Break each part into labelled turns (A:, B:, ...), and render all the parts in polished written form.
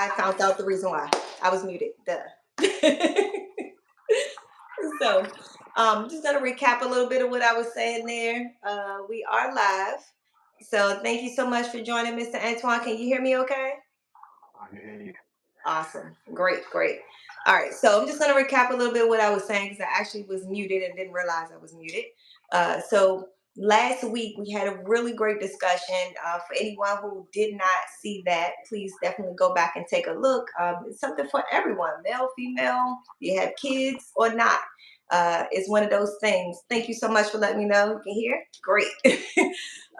A: I found out the reason why. I was muted. Duh. So, just gonna recap a little bit of what I was saying there. We are live. So thank you so much for joining, Mr. Antoine. Can you hear me okay?
B: I can hear you.
A: Awesome. Great, great. All right. So I'm just going to recap a little bit of what I was saying because I actually was muted and didn't realize I was muted. So last week we had a really great discussion. For anyone who did not see that, please definitely go back and take a look. It's something for everyone, male, female, you have kids or not. It's one of those things. Thank you so much for letting me know. You can hear? Great.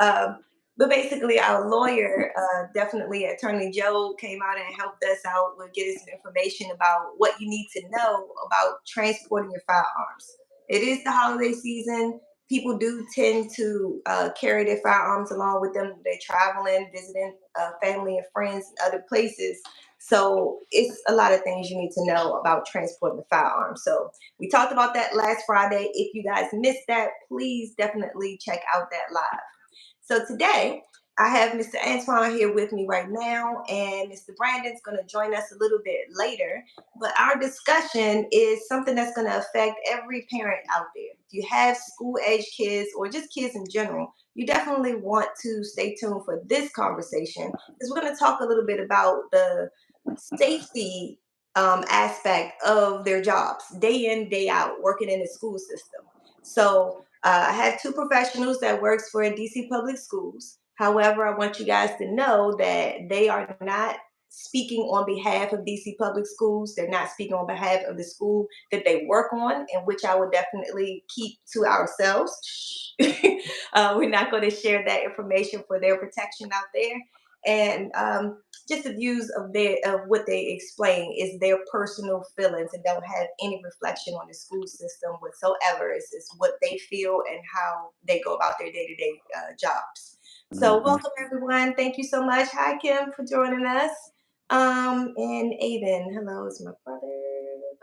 A: um, but basically, our lawyer, definitely Attorney Joe, came out and helped us out with getting some information about what you need to know about transporting your firearms. It is the holiday season. People do tend to carry their firearms along with them. They're traveling, visiting family and friends in other places. So it's a lot of things you need to know about transporting the firearm. So we talked about that last Friday. If you guys missed that, please definitely check out that live. So today I have Mr. Antoine here with me right now, and Mr. Brandon's going to join us a little bit later. But our discussion is something that's going to affect every parent out there. If you have school age kids or just kids in general, you definitely want to stay tuned for this conversation because we're going to talk a little bit about the safety aspect of their jobs, day in, day out, working in the school system. So I have two professionals that works for DC Public Schools. However, I want you guys to know that they are not speaking on behalf of DC Public Schools. They're not speaking on behalf of the school that they work on, and which I would definitely keep to ourselves. We're not going to share that information for their protection out there. And just the views of what they explain is their personal feelings and don't have any reflection on the school system whatsoever. It's what they feel and how they go about their day-to-day jobs. So
B: Mm-hmm.
A: welcome everyone. Thank you so much. Hi Kim for joining us. And Aiden, hello, it's my brother.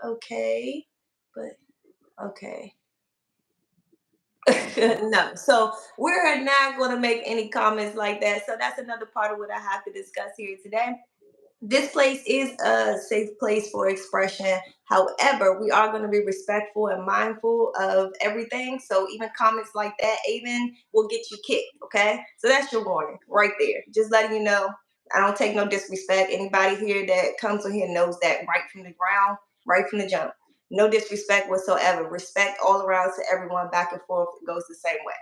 A: Okay, but okay. No, so we're not going to make any comments like that. So that's another part of what I have to discuss here today. This place is a safe place for expression. However, we are going to be respectful and mindful of everything. So even comments like that, even will get you kicked. Okay, so that's your warning right there. Just letting you know, I don't take no disrespect. Anybody here that comes on here knows that right from the ground, right from the jump. No disrespect whatsoever. Respect all around to everyone, back and forth. It goes the same way.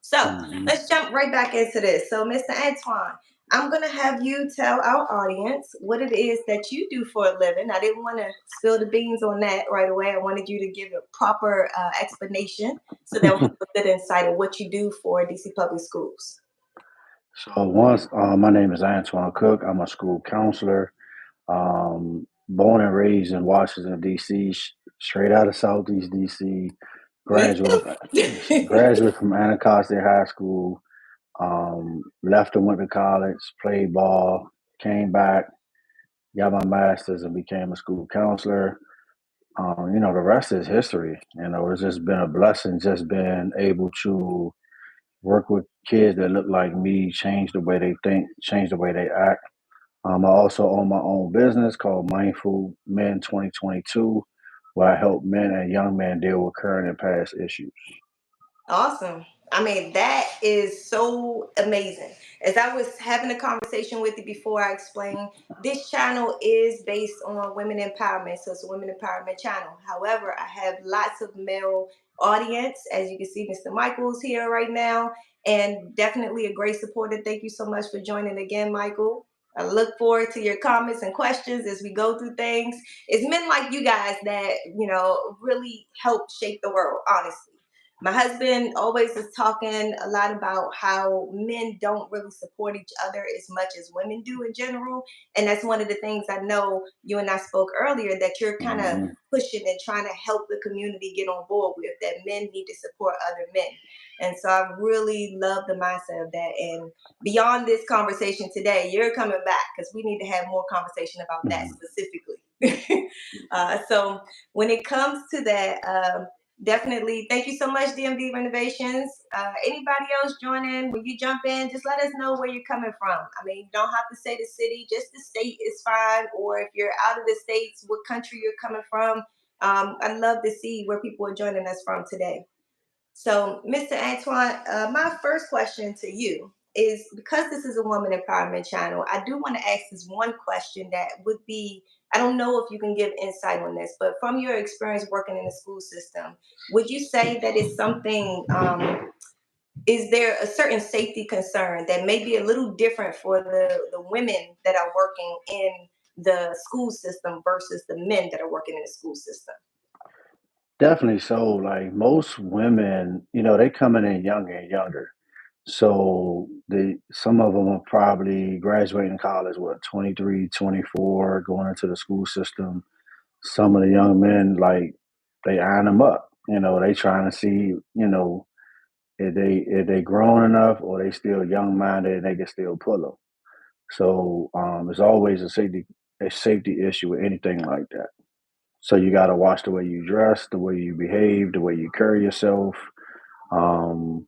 A: So
B: Mm-hmm.
A: let's jump right back into this. So, Mr. Antoine, I'm going to have you tell our audience what it is that you do for a living. I didn't want to spill the beans on that right away. I wanted you to give a proper explanation so that we have a good insight of what you do for DC Public Schools.
B: So my name is Antoine Cook. I'm a school counselor. Born and raised in Washington D.C., straight out of Southeast D.C.
A: Me
B: Graduate
A: too.
B: graduate from Anacostia High School. Left and went to college. Played ball. Came back. Got my master's and became a school counselor. The rest is history. It's just been a blessing, just being able to work with kids that look like me, change the way they think, change the way they act. I also own my own business called Mindful Men 2022, where I help men and young men deal with current and past issues.
A: Awesome. I mean, that is so amazing. As I was having a conversation with you before, I explained this channel is based on women empowerment. So it's a women empowerment channel. However, I have lots of male audience. As you can see, Mr. Michael's here right now, and definitely a great supporter. Thank you so much for joining again, Michael. I look forward to your comments and questions as we go through things. It's men like you guys that, really help shape the world, honestly. My husband always is talking a lot about how men don't really support each other as much as women do in general. And that's one of the things I know you and I spoke earlier that you're kind of
B: Hmm.
A: pushing and trying to help the community get on board with, that men need to support other men. And so I really love the mindset of that. And beyond this conversation today, you're coming back because we need to have more conversation about that specifically. So when it comes to that, Definitely. Thank you so much, DMV Renovations. Anybody else join in? When you jump in, just let us know where you're coming from. I mean, you don't have to say the city, just the state is fine. Or if you're out of the states, what country you're coming from. I'd love to see where people are joining us from today. So, Mr. Antoine, my first question to you is, because this is a woman empowerment channel, I do want to ask this one question that would be, I don't know if you can give insight on this, but from your experience working in the school system, would you say that it's something, is there a certain safety concern that may be a little different for the women that are working in the school system versus the men that are working in the school system?
B: Definitely so. Like most women, they coming in younger and younger. So some of them are probably graduating college, what, 23, 24, going into the school system. Some of the young men, like, they iron them up. They trying to see, if they grown enough or they still young minded and they can still pull them. So it's always a safety issue with anything like that. So you got to watch the way you dress, the way you behave, the way you carry yourself. Um,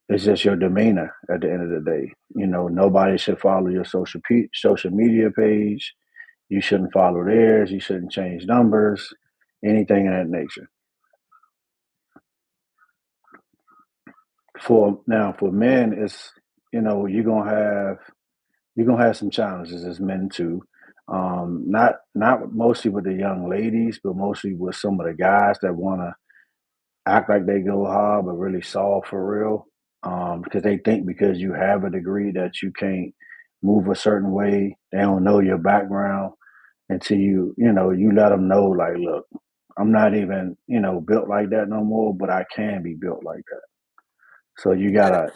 B: it's just your demeanor at the end of the day. Nobody should follow your social media page. You shouldn't follow theirs. You shouldn't change numbers, anything of that nature. For men, it's you're gonna have some challenges as men too. Not mostly with the young ladies, but mostly with some of the guys that wanna act like they go hard, but really soft for real. Because they think because you have a degree that you can't move a certain way. They don't know your background until you let them know, like, look, I'm not even built like that no more, but I can be built like that. So you gotta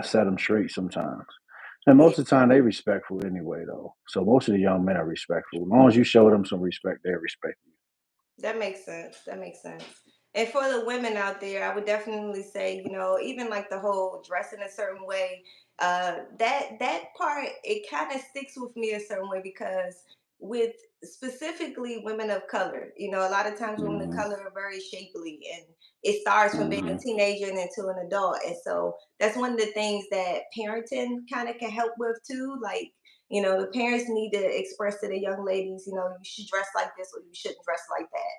B: set them straight sometimes. And
A: Yeah.
B: most of the time, they respectful anyway, though. So most of the young men are respectful. As long as you show them some respect, they respect you.
A: That makes sense. That makes sense. And for the women out there, I would definitely say, even like the whole dressing a certain way, that part, it kind of sticks with me a certain way, because with specifically women of color, a lot of times women of
B: Hmm.
A: color are very shapely, and it starts from being a
B: Hmm.
A: teenager and into an adult. And so that's one of the things that parenting kind of can help with too. Like, the parents need to express to the young ladies, you should dress like this or you shouldn't dress like that.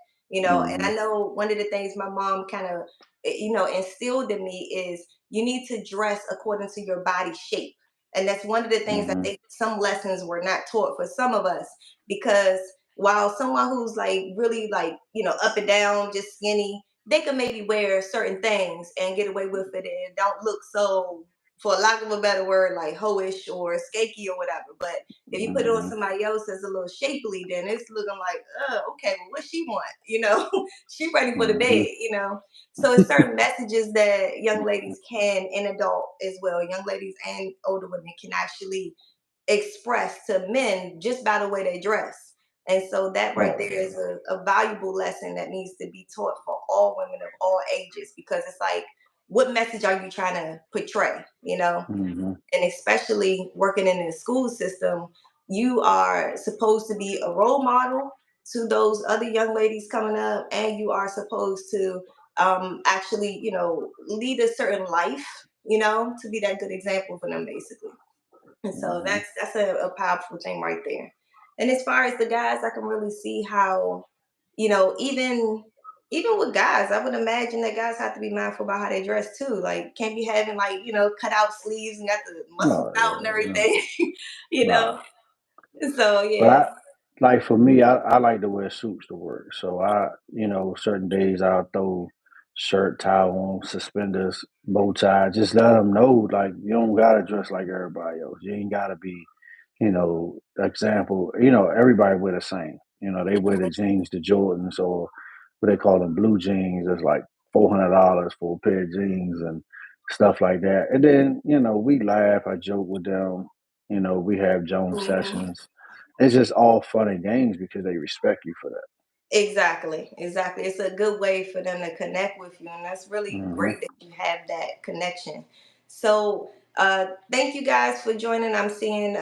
A: And
B: Hmm.
A: I know one of the things my mom kind of, instilled in me is you need to dress according to your body shape. And that's one of the things I
B: Hmm.
A: think some lessons were not taught for some of us, because while someone who's like really like, up and down, just skinny, they can maybe wear certain things and get away with it and don't look so, for lack of a better word, like hoish or skaky or whatever. But if you put it on
B: Hmm.
A: somebody else that's a little shapely, then it's looking like, okay, well, what she want? She ready for the
B: Hmm.
A: bed. So it's certain messages that young ladies can, and adult as well, young ladies and older women can actually express to men just by the way they dress. And so that right
B: Right.
A: there is a valuable lesson that needs to be taught for all women of all ages, because it's like, what message are you trying to portray?
B: Hmm.
A: And especially working in the school system, you are supposed to be a role model to those other young ladies coming up, and you are supposed to actually, lead a certain life, to be that good example for them, basically. And so
B: Hmm.
A: that's a powerful thing right there. And as far as the guys, I can really see how, even with guys, I would imagine that guys have to be mindful about how they dress too. Like, can't be having, like, cut out sleeves and got the muscles
B: Oh
A: out and
B: yeah, no,
A: everything. you
B: nah.
A: know. So
B: But
A: yeah.
B: I like for me, I like to wear suits to work. So certain days I'll throw shirt, tie on, suspenders, bow tie. Just let them know, like, you don't gotta dress like everybody else. You ain't gotta be, example. Everybody wear the same. They wear the jeans, the Jordans, or what they call them, blue jeans. It's like $400 for a pair of jeans and stuff like that. And then we laugh, I joke with them. We have Jones
A: Mhm.
B: sessions. It's just all fun and games because they respect you for that.
A: Exactly, exactly. It's a good way for them to connect with you, and that's really
B: Hmm.
A: great that you have that connection. So, thank you guys for joining. I'm seeing,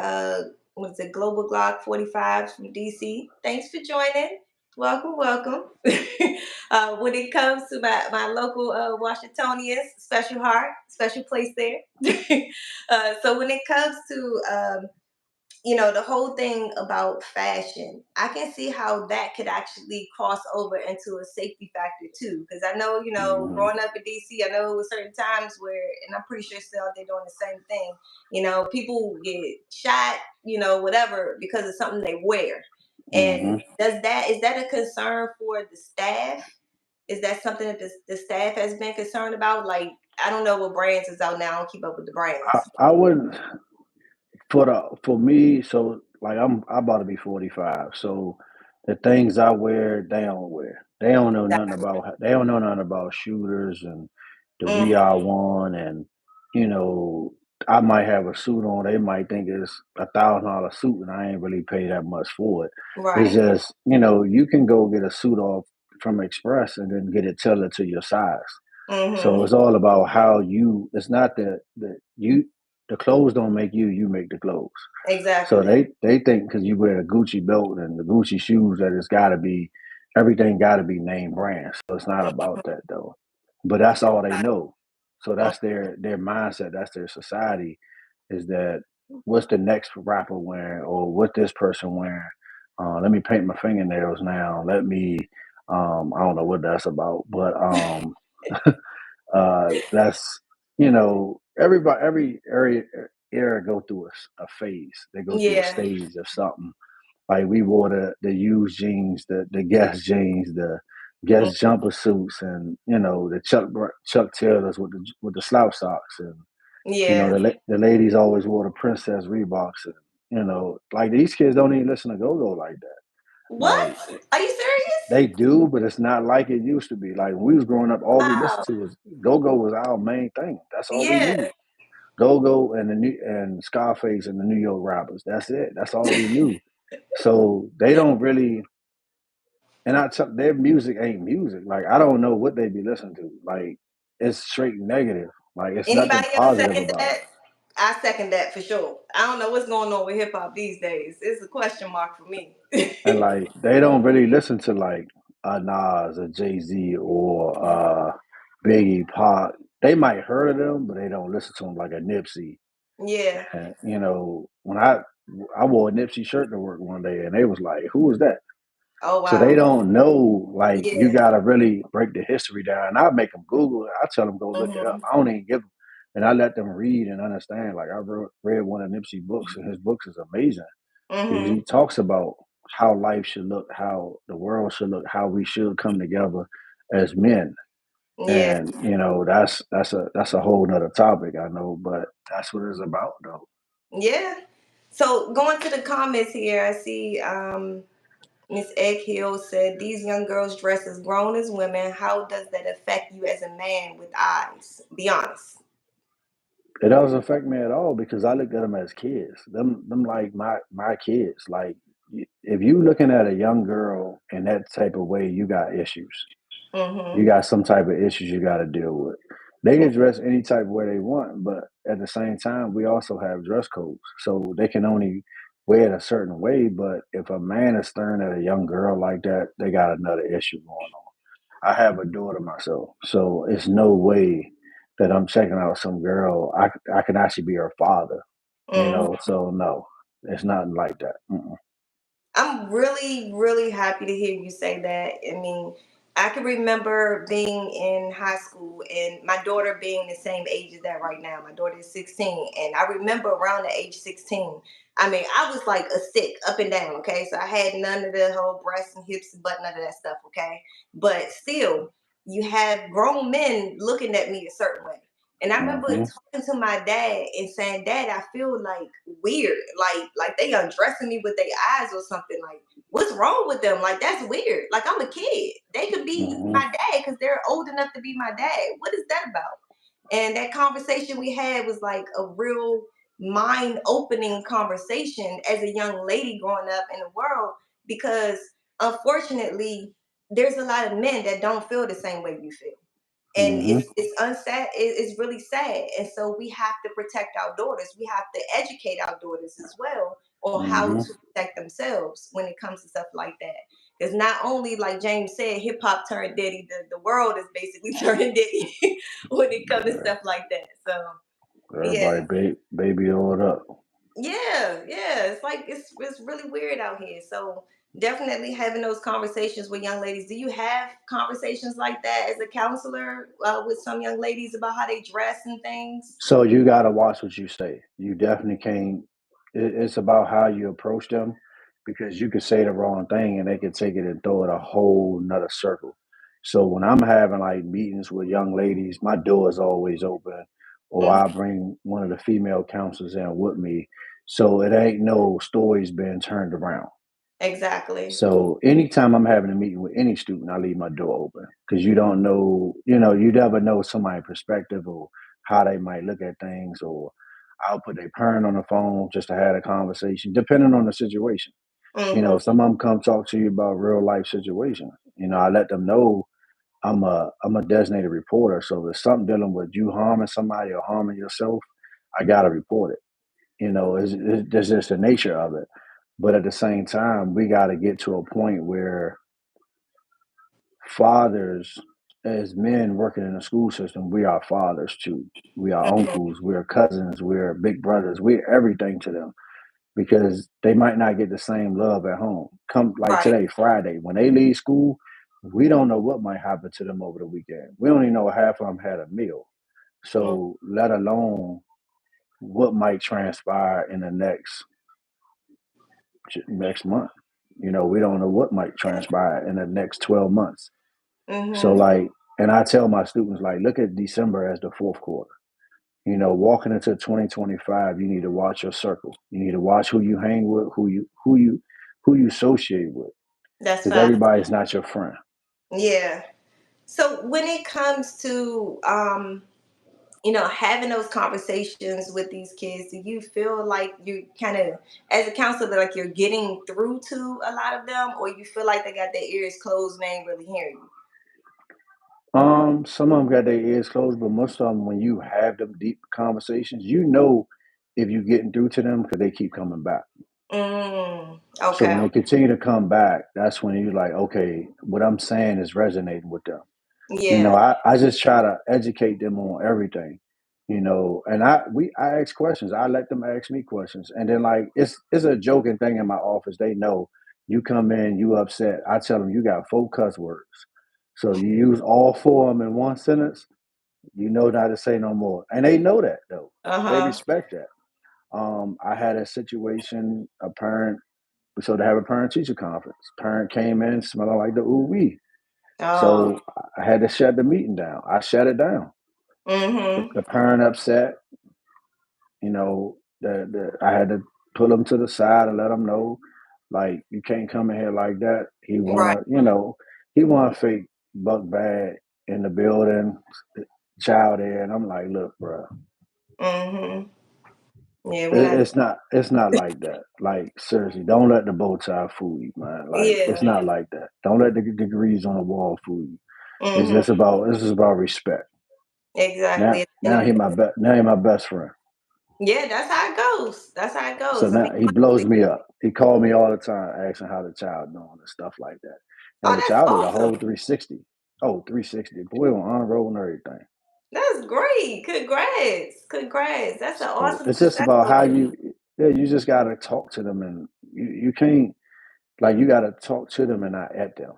A: what's it, Global Glock 45 from DC. Thanks for joining. Welcome, welcome. When it comes to my local Washingtonians, special heart, special place there. So when it comes to the whole thing about fashion, I can see how that could actually cross over into a safety factor too. Because I know,
B: Hmm.
A: growing up in DC, I know it was certain times where, and I'm pretty sure still they're doing the same thing. People get shot, whatever, because of something they wear.
B: Hmm.
A: And is that a concern for the staff? Is that something that the staff has been concerned about? Like, I don't know what brands is out now. I don't keep up with the brands.
B: I wouldn't. For me, so like I'm about to be 45. So the things I wear, they don't wear. They don't know nothing about shooters and the we
A: Mm-hmm.
B: are one, and you know I might have a suit on. They might think it's $1,000 suit, and I ain't really pay that much for it. It's
A: Right.
B: just you can go get a suit off from Express and then get it tailored to your size. So
A: Mm-hmm.
B: it's all about how you. It's not you. The clothes don't make you. You make the clothes. So
A: Exactly.
B: they think because you wear a Gucci belt and the Gucci shoes that it's got to be everything got to be name brand. So it's not about that though. But that's all they know. So that's their mindset. That's their society. Is that what's the next rapper wearing or what this person wearing? Let me paint my fingernails now. Let me. I don't know what that's about, but that's everybody every area era go through a phase. They go through a
A: Yeah.
B: stage of something. Like we wore the used jeans, the Guess jeans, the
A: Mm,
B: Guess jumper suits, and the Chuck Taylors with the slouch socks, and
A: yeah.
B: the ladies always wore the Princess Reeboks, and like these kids don't even listen to go go like that.
A: What?
B: Like
A: Are you serious?
B: they do, but it's not like it used to be. Like when we was growing up, all we listened
A: Wow.
B: to was go go was our main thing. That's all we
A: Yeah.
B: knew. Go Go and the new and Scarface and the New York rappers. That's it. That's all we knew. So they don't really, and their music ain't music. Like I don't know what they be listening to. Like it's straight negative. Like it's nothing
A: Anybody else
B: positive
A: second
B: about
A: that?
B: it.
A: I second that for sure. I don't know what's going on with hip hop these days. It's a question mark for me.
B: And like they don't really listen to like a Nas, a Jay Z, or Biggie, Pac. They might heard of them, but they don't listen to them like a Nipsey.
A: Yeah.
B: And when I wore a Nipsey shirt to work one day, and they was like, "Who is that?"
A: Oh
B: So they
A: wow.
B: don't know, like, you
A: Yeah.
B: gotta really break the history down. And I make them Google it. I tell them go look it up.
A: Mhm.
B: I don't even give them, and I let them read and understand. Like I read one of Nipsey books, and his books is amazing because he
A: Mhm.
B: talks about how life should look, how the world should look, how we should come together as men.
A: Yeah.
B: And that's a whole nother topic, I know, but that's what it's about, though.
A: Yeah. So going to the comments here, I see Miss Egg Hill said these young girls dress as grown as women. How does that affect you as a man with eyes? Be honest.
B: It doesn't affect me at all because I look at them as kids. Them like my kids. Like if you looking at a young girl in that type of way, you got issues. You
A: Mhm.
B: got some type of issues you got to deal with. They can dress any type of way they want, but at the same time, we also have dress codes, so they can only wear it a certain way. But if a man is staring at a young girl like that, they got another issue going on. I have a daughter myself, so it's no way that I'm checking out some girl. I can actually be her father,
A: Mhm.
B: So no, it's nothing like that. Mm-mm.
A: I'm really, really happy to hear you say that. I mean, I can remember being in high school and my daughter being the same age as that right now. My daughter is 16. And I remember around the age 16, I mean, I was like a stick up and down, okay? So I had none of the whole breasts and hips and butt, none of that stuff, okay? But still, you have grown men looking at me a certain way. And I remember
B: Mm-hmm.
A: talking to my dad and saying, "Dad, I feel like weird, like they undressing me with their eyes or something. Like, what's wrong with them? Like, that's weird. Like, I'm a kid. They could be
B: Mm-hmm.
A: my dad because they're old enough to be my dad. What is that about?" And that conversation we had was like a real mind opening conversation as a young lady growing up in the world because unfortunately, there's a lot of men that don't feel the same way you feel, and
B: Mm-hmm.
A: it's unsad. It's really sad, and so we have to protect our daughters. We have to educate our daughters as well on how
B: Mm-hmm.
A: to protect themselves when it comes to stuff like that. Because not only, like James said, hip hop turned Diddy, the world is basically turning Diddy when it comes to
B: Right.
A: stuff like that. So
B: Everybody
A: yeah.
B: baby oiled up.
A: Yeah, yeah. It's like it's really weird out here. So definitely having those conversations with young ladies. Do you have conversations like that as a counselor with some young ladies about how they dress and things?
B: So you got to watch what you say. You definitely can't. It's about how you approach them, because you could say the wrong thing and they could take it and throw it a whole nother circle. So when I'm having like meetings with young ladies, my door is always open, or
A: Hmm.
B: I bring one of the female counselors in with me. So it ain't no stories being turned around.
A: Exactly.
B: So anytime I'm having a meeting with any student, I leave my door open, because you don't know, you never know somebody's perspective or how they might look at things. Or I'll put a parent on the phone just to have a conversation, depending on the situation.
A: Hmm.
B: Some of them come talk to you about real life situations. I let them know I'm a designated reporter. So if it's something dealing with you harming somebody or harming yourself, I gotta report it. It's just the nature of it. But at the same time, we got to get to a point where fathers, as men working in the school system, we are fathers too. We are
A: Hmm.
B: uncles, we're cousins, we're big brothers, we're everything to them, because they might not get the same love at home. Come like
A: Right.
B: today, Friday, when they leave school, we don't know what might happen to them over the weekend. We don't even know if half of them had a meal.
A: Mm.
B: So let alone what might transpire in the next month. We don't know what might transpire in the next 12 months. So
A: Hmm.
B: like, and I tell my students, like, look at December as the fourth quarter. Walking into 2025, you need to watch your circle. You need to watch who you hang with, who you associate with,
A: That's
B: because
A: fast.
B: everybody's not your friend.
A: Yeah. So when it comes to having those conversations with these kids, do you feel like you kind of, as a counselor, like you're getting through to a lot of them, or you feel like they got their ears closed and they ain't really hearing you?
B: Some of them got their ears closed, but most of them, when you have them deep conversations, if you're getting through to them, because they keep coming back. So when
A: Okay.
B: they continue to come back, that's when you're like, okay, what I'm saying is resonating with them.
A: Yeah.
B: I just try to educate them on everything. And I ask questions. I let them ask me questions. And then like it's a joking thing in my office. They know you come in, you upset. I tell them you got 4 cuss words. So you use all 4 of them in one sentence, you know not to say no more. And they know that though. They
A: Uh-huh.
B: respect that. I had a situation, a parent, so to have a parent teacher conference. Parent came in smelling like the ooh wee.
A: Oh.
B: So I had to shut the meeting down. I shut it down. The,
A: Mm-hmm.
B: the parent upset, I had to pull him to the side and let him know, like, you can't come in here like that.
A: Right.
B: He want to fake buck bad in the building, child there, and I'm like, look, bro,
A: Mm-hmm. Yeah, we're not.
B: it's not like that. Like, seriously, don't let the bow tie fool you, man. Like, it's
A: Yeah.
B: not like that. Don't let the degrees on the wall fool you.
A: Mm-hmm.
B: This is about respect.
A: Exactly.
B: Now,
A: At the end of the day.
B: now he my best friend.
A: Yeah, that's how it goes. That's how it
B: So
A: goes. I mean,
B: now he blows me up. He called me all the time asking how the child doing and stuff like that. Now
A: oh,
B: the
A: that's
B: child did a whole
A: awesome.
B: 360. Oh, 360. Boy on honor roll and everything.
A: That's great. Congrats. Congrats. That's an
B: So
A: awesome
B: it's just
A: success
B: about how
A: story.
B: you just gotta talk to them, and you can't, like, you gotta talk to them and not at them.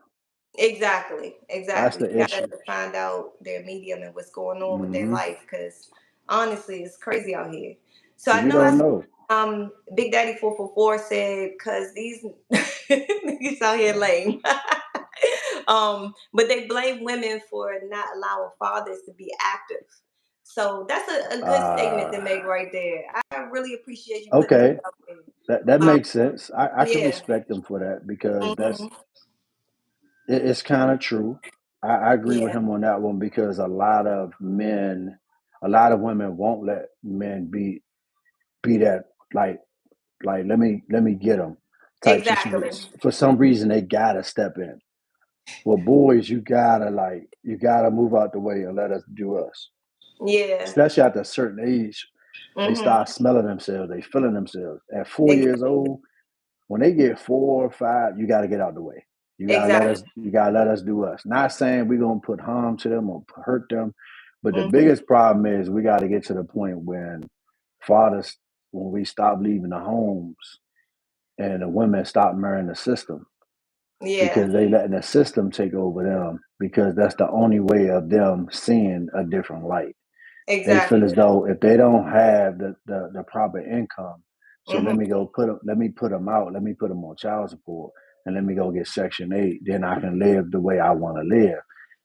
A: Exactly.
B: That's
A: Exactly.
B: the
A: You gotta
B: issue.
A: find out their medium and what's going on with their
B: Hmm.
A: life because honestly, it's crazy out here. So
B: Cause
A: I
B: you
A: know I
B: don't
A: saw,
B: know.
A: Big Daddy 444 said because these niggas out here lame. But they blame women for not allowing fathers to be active. So that's a good statement
B: Uh
A: to make right there. I really appreciate you putting that
B: okay.
A: out there.
B: That
A: Um,
B: makes sense. I can
A: yeah.
B: respect them for that, because
A: Hmm.
B: it's kind of true. I agree with
A: Yeah.
B: him on that one, because a lot of women won't let men be that, like let me get them type
A: Exactly.
B: situation. For some reason, they gotta step in. Well, boys, you gotta move out the way and let us do us.
A: Yeah.
B: Especially at a certain age, they
A: Hmm.
B: start smelling themselves. They feeling themselves. At 4 years
A: Exactly.
B: old, when they get 4 or 5, you got to get out the way.
A: Exactly.
B: You gotta let us do us. Not saying we're gonna put harm to them or hurt them, but the
A: Hmm.
B: biggest problem is we got to get to the point fathers when we stop leaving the homes and the women stop marrying the system
A: Yeah.
B: because they letting the system take over them because that's the only way of them seeing a different light. They feel
A: Exactly.
B: as though if they don't have the proper income, so
A: Hmm.
B: let me put them out, let me put them on child support, and let me go get Section 8. Then I can live the way I want to live.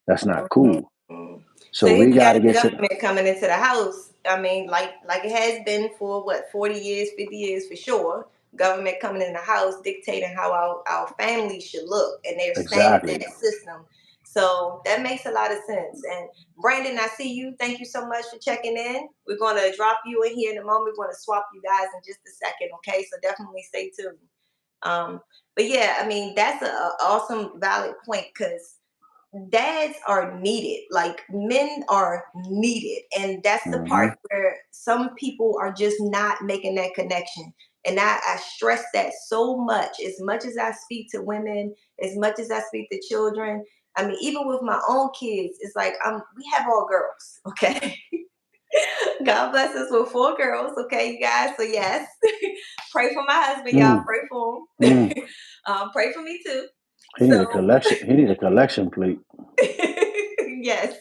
B: That's not cool.
A: Mhm. So
B: So
A: here
B: we
A: we
B: got
A: got
B: to
A: the
B: get to
A: government coming into the house. I mean, like it has been for what 40 years, 50 years for sure. Government coming in the house dictating how our families should look, and they're staying in
B: exactly.
A: that system. So that makes a lot of sense. And Brandon, I see you. Thank you so much for checking in. We're gonna drop you in here in a moment. We're gonna swap you guys in just a second, okay? So definitely stay tuned. Um, but yeah, I mean that's a awesome valid point because dads are needed, like men are needed, and that's the part
B: Hmm.
A: where some people are just not making that connection. And I stress that so much as I speak to women, as much as I speak to children. I mean, even with my own kids, it's like we have all girls, okay? God bless us with 4 girls, okay, you guys. So yes, pray for my husband, y'all.
B: Mm,
A: Pray for
B: mm.
A: him. Pray for me too.
B: He need a
A: So
B: collection. He need a collection plate.
A: yes.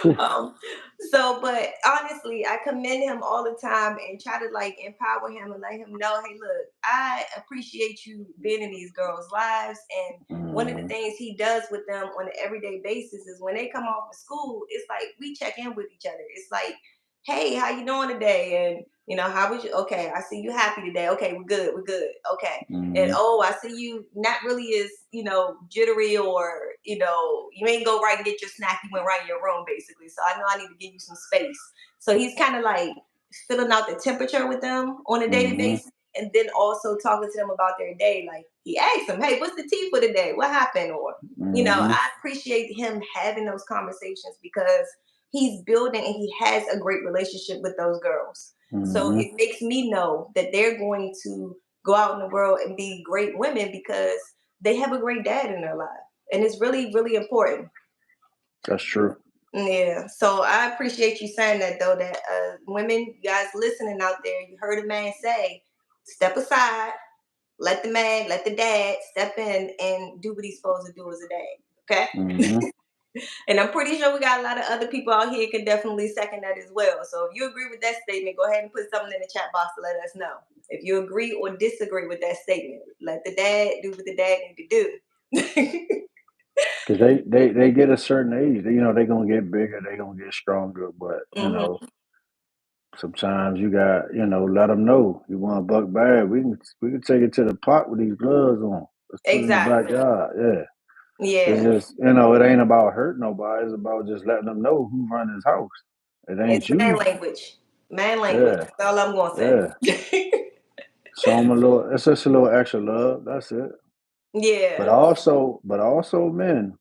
B: Whew.
A: um but honestly, I commend him all the time and try to like empower him and let him know, hey, look, I appreciate you being in these girls lives. And one of the
B: Mm,
A: things he does with them on an everyday basis is when they come off of school, it's like we check in with each other. It's like, hey, how you doing today? And how was you? Okay, I see you happy today. Okay, we're good. Okay. And
B: mm,
A: oh, I see you not really as jittery, or you ain't go right and get your snack, you went right in your room basically, so I know I need to give you some space. So he's kind of like filling out the temperature with them on a daily
B: mm,
A: basis, and then also talking to them about their day. Like he asks them, hey, what's the tea for today, what happened? Or
B: mm,
A: I appreciate him having those conversations because he's building and he has a great relationship with those girls. So
B: mm.
A: it makes me know that they're going to go out in the world and be great women because they have a great dad in their life. And it's really, really important.
B: That's true.
A: Yeah. So I appreciate you saying that, though, that women, you guys listening out there, you heard a man say, step aside, let the dad step in and do what he's supposed to do as a dad. Okay.
B: Hmm.
A: And I'm pretty sure we got a lot of other people out here can definitely second that as well. So if you agree with that statement, go ahead and put something in the chat box to let us know. If you agree or disagree with that statement, let the dad do what the dad need to do.
B: Because they get a certain age, they gonna get bigger, they gonna get stronger. But
A: Hmm.
B: sometimes you got let them know you want a buck bad. We can take it to the park with these gloves on. Let's put it in the
A: Exactly.
B: backyard. Yeah, it's
A: Yeah.
B: just it ain't about hurting nobody. It's about just letting them know who run his house. It
A: It's
B: ain't
A: man
B: you.
A: language. Man language.
B: Yeah,
A: That's all I'm going to
B: yeah.
A: say.
B: Show them a little. It's just a little extra love. That's it. But
A: Yeah.
B: also, men,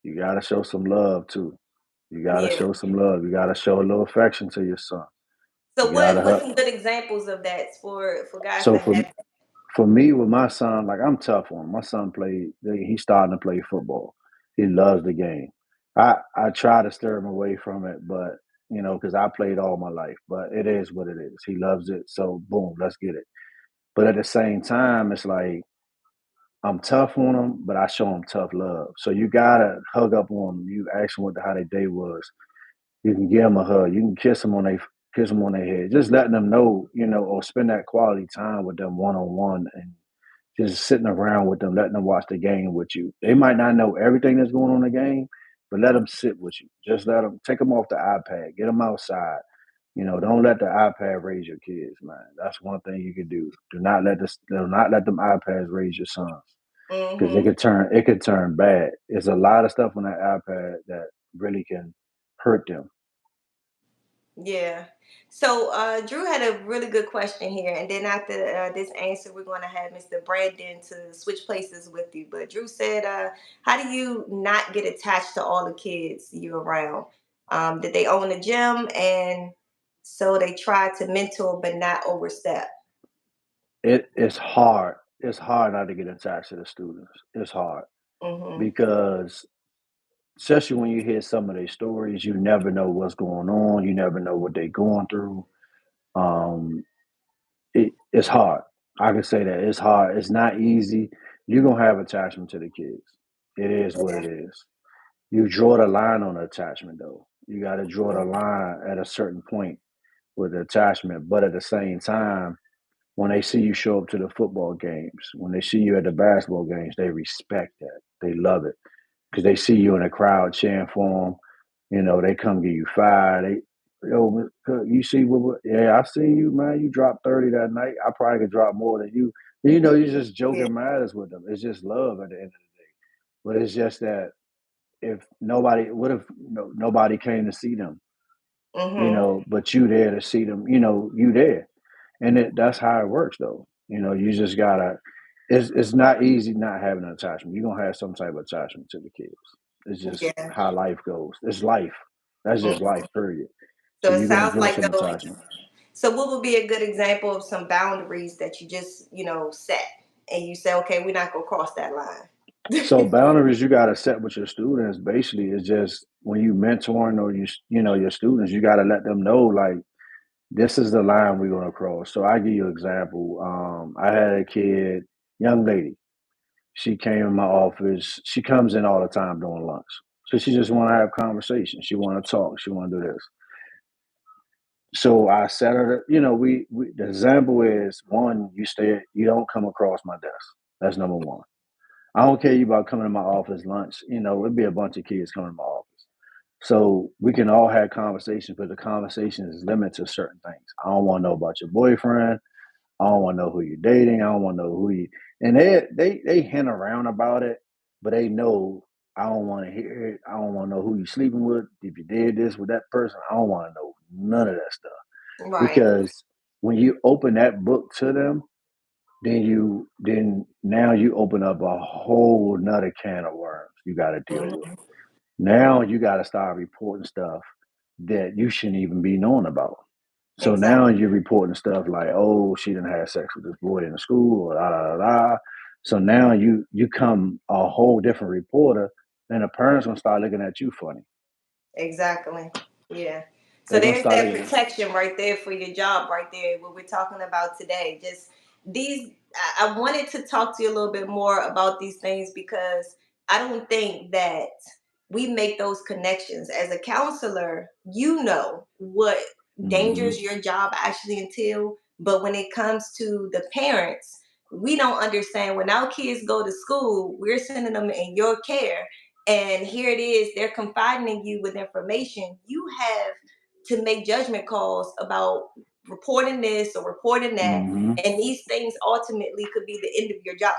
B: you gotta show some love too. You gotta
A: Yeah.
B: show some love. You gotta show a little affection to your son.
A: So
B: You gotta
A: what's
B: help.
A: some good examples of that for guys
B: So
A: that have?
B: for me with my son, like I'm tough on him. My son he's starting to play football. He loves the game. I try to steer him away from it, but because I played all my life. But it is what it is. He loves it. So boom, let's get it. But at the same time, it's like I'm tough on them, but I show them tough love. So you gotta hug up on them. You ask them how their day was. You can give them a hug. You can kiss them on their head. Just letting them know, or spend that quality time with them one on one, and just sitting around with them, letting them watch the game with you. They might not know everything that's going on in the game, but let them sit with you. Just let them take them off the iPad, get them outside. Don't let the iPad raise your kids, man. That's one thing you can do. Do not let them iPads raise your sons because
A: Hmm.
B: it could turn bad. There's a lot of stuff on that iPad that really can hurt them.
A: Yeah. So Drew had a really good question here, and then after this answer, we're going to have Mr. Brandon to switch places with you. But Drew said, "How do you not get attached to all the kids you're around? Did they own a gym, and so they try to mentor but not overstep?"
B: It's hard. it's hard not to get attached to the students. It's hard
A: Mhm.
B: because especially when you hear some of their stories, you never know what's going on. You never know what they're going through. Um, it's hard. I can say that it's hard. It's not easy. You're gonna have attachment to the kids. It is what it
A: Yeah.
B: is. You draw the line on attachment though. You got to draw the line at a certain point with attachment, but at the same time, when they see you show up to the football games, when they see you at the basketball games, they respect that. They love it because they see you in a crowd cheering for them. You know, they come give you five. Yo, you see yeah, I see you, man. You dropped 30 that night. I probably could drop more than you. You know, you're just
A: Yeah.
B: joking matters with them. It's just love at the end of the day. But it's just that if nobody, what if nobody came to see them,
A: Mhm.
B: but you there to see them, you there. And that's how it works though. You just gotta, it's not easy not having an attachment. You're gonna have some type of attachment to the kids. It's just
A: Yeah.
B: how life goes. It's life. That's just
A: Mhm.
B: life, period. So
A: So it
B: you're gonna
A: sounds
B: draw
A: like
B: some
A: those.
B: attachment.
A: So what would be a good example of some boundaries that you just, set and you say, okay, we're not gonna cross that line.
B: So boundaries you gotta set with your students basically is just when you mentoring or your students, you gotta let them know like this is the line we're gonna cross. So I give you an example. I had a kid, young lady. She came in my office. She comes in all the time during lunch. So she just want to have conversation. She want to talk. She want to do this. So I said her, we the example is one, you don't come across my desk. That's number one. I don't care you about coming to my office lunch. It'd be a bunch of kids coming to my office. So we can all have conversations, but the conversation is limited to certain things. I don't want to know about your boyfriend. I don't want to know who you're dating. I don't want to know who you. And they hint around about it, but they know I don't want to hear it. I don't want to know who you sleeping with. If you did this with that person, I don't want to know none of that stuff
A: Right.
B: because when you open that book to them, then now you open up a whole nother can of worms you got to deal with.
A: Mhm.
B: Now you got to start reporting stuff that you shouldn't even be knowing about. So now
A: Exactly.
B: you're reporting stuff like, oh, she didn't have sex with this boy in the school, or da da da da. So now you come a whole different reporter, and the parents gonna start looking at you funny.
A: Exactly. Yeah. So
B: They're gonna
A: there's
B: start
A: that
B: looking.
A: protection right there for your job right there, what we're talking about today. Just these I wanted to talk to you a little bit more about these things because I don't think that we make those connections. As a counselor, you know what
B: Hmm.
A: dangers your job actually entail. But when it comes to the parents, we don't understand when our kids go to school, we're sending them in your care and here it is, they're confiding in you with information. You have to make judgment calls about reporting this or reporting that.
B: Hmm.
A: And these things ultimately could be the end of your job.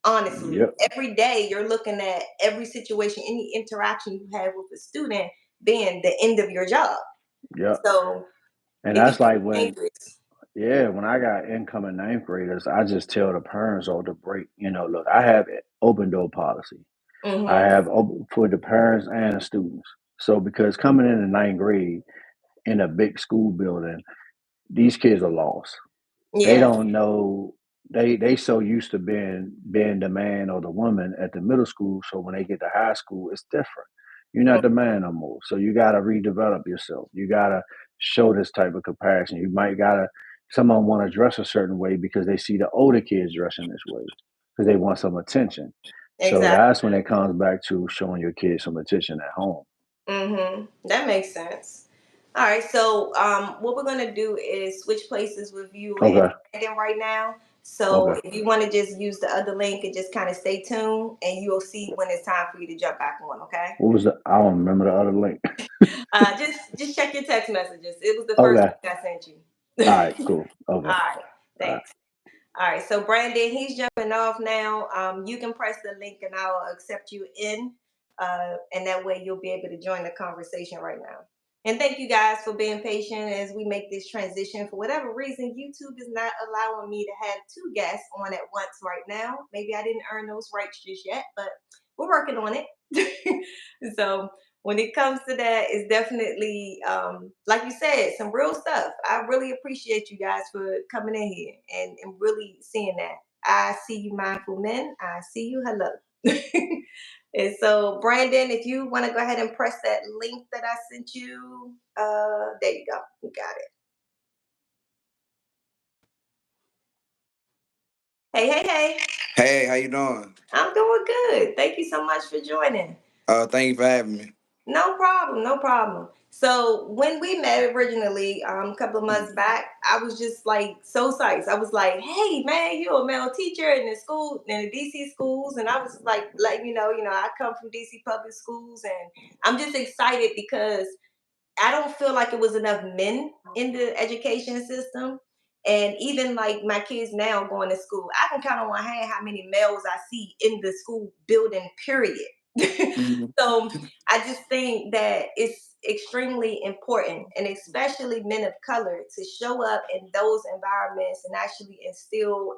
A: Honestly,
B: Yep.
A: every day you're looking at every situation, any interaction you have with a student being the end of your job.
B: Yep.
A: So
B: And
A: it
B: that's
A: becomes
B: like
A: dangerous.
B: when I got incoming ninth graders, I just tell the parents all to break. Look, I have an open door policy. I
A: Mm-hmm.
B: have open for the parents and the students. So because coming in the ninth grade in a big school building, these kids are lost. They
A: Yeah.
B: don't know. They so used to being the man or the woman at the middle school. So when they get to high school, it's different. You're not the man no more. So you gotta redevelop yourself. You gotta show this type of compassion. You might gotta some of them want to dress a certain way because they see the older kids dressing this way because they want some attention. So
A: Exactly.
B: that's when it comes back to showing your kids some attention at home.
A: That makes sense. All right, so what we're gonna do is switch places with you and
B: Okay.
A: Brandon right now. So
B: Okay.
A: if you want to just use the other link and just kind of stay tuned, and you'll see when it's time for you to jump back on. Okay.
B: What was the? I don't remember the other link.
A: Just check your text messages. It was the first
B: Okay.
A: link I sent you.
B: All right. Cool.
A: All
B: Okay.
A: right.
B: All right.
A: Thanks. All right, so Brandon, he's jumping off now. You can press the link and I'll accept you in. And that way you'll be able to join the conversation right now. And thank you guys for being patient as we make this transition. For whatever reason, YouTube is not allowing me to have two guests on at once right now. Maybe I didn't earn those rights just yet, but we're working on it. So when it comes to that, it's definitely like you said, some real stuff. I really appreciate you guys for coming in here and really seeing that. I see you, mindful men. I see you. Hello. And so, Brandon, if you want to go ahead and press that link that I sent you, there you go. You got it. Hey, hey, hey.
C: Hey, how you doing?
A: I'm doing good. Thank you so much for joining.
C: Thank you for having me.
A: No problem, no problem. So when we met originally, a couple of months back, I was just like so psyched. I was like, "Hey, man, you're a male teacher in the school in the DC schools," and I was like, letting I come from DC public schools, and I'm just excited because I don't feel like it was enough men in the education system. And even like my kids now going to school, I can count on one hand how many males I see in the school building, period.
C: Mhm.
A: So I just think that it's extremely important, and especially men of color, to show up in those environments and actually instill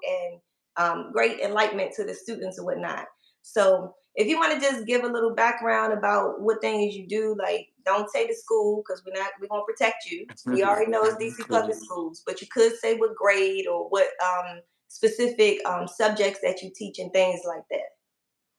A: and great enlightenment to the students and whatnot. So if you want to just give a little background about what things you do, like don't say the school because we're gonna protect you. We already know it's DC public
C: Cool.
A: schools, but you could say what grade or what specific subjects that you teach and things like that.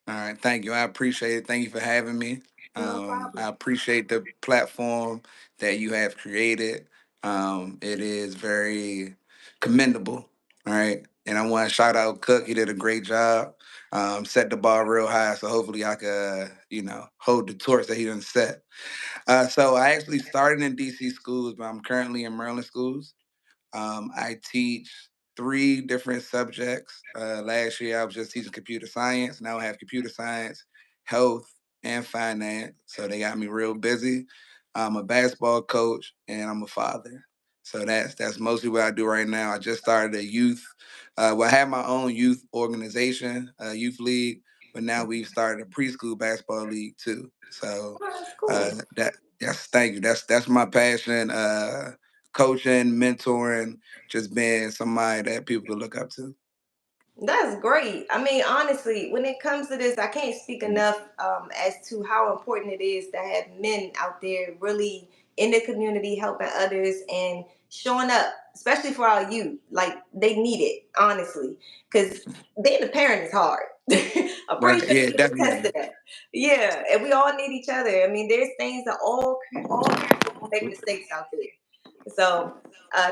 C: All right, thank you. I appreciate it. Thank you for having me.
A: No
C: I
A: problem.
C: appreciate the platform that you have created. It is very commendable. All right, and I want to shout out Cook. He did a great job. Set the bar real high, so hopefully I could, hold the torch that he done set. So I actually started in DC schools, but I'm currently in Maryland schools. I teach three different subjects. Last year, I was just teaching computer science. Now I have computer science, health, and finance. So they got me real busy. I'm a basketball coach and I'm a father. So that's mostly what I do right now. I just started a youth. Well, I have my own youth organization, youth league, but now we've started a preschool basketball league too. So
A: Oh, that's cool.
C: that yes, thank you. That's my passion. Coaching, mentoring, just being somebody that people to look up to.
A: That's great. I mean, honestly, when it comes to this, I can't speak enough as to how important it is to have men out there really in the community helping others and showing up, especially for our youth. Like they need it, honestly, because being a parent is hard. I'm pretty
C: Right.
A: sure
C: Yeah,
A: you can attest to
C: definitely.
A: that. Yeah, and we all need each other. I mean, there's things that all parents are gonna make mistakes out there. So,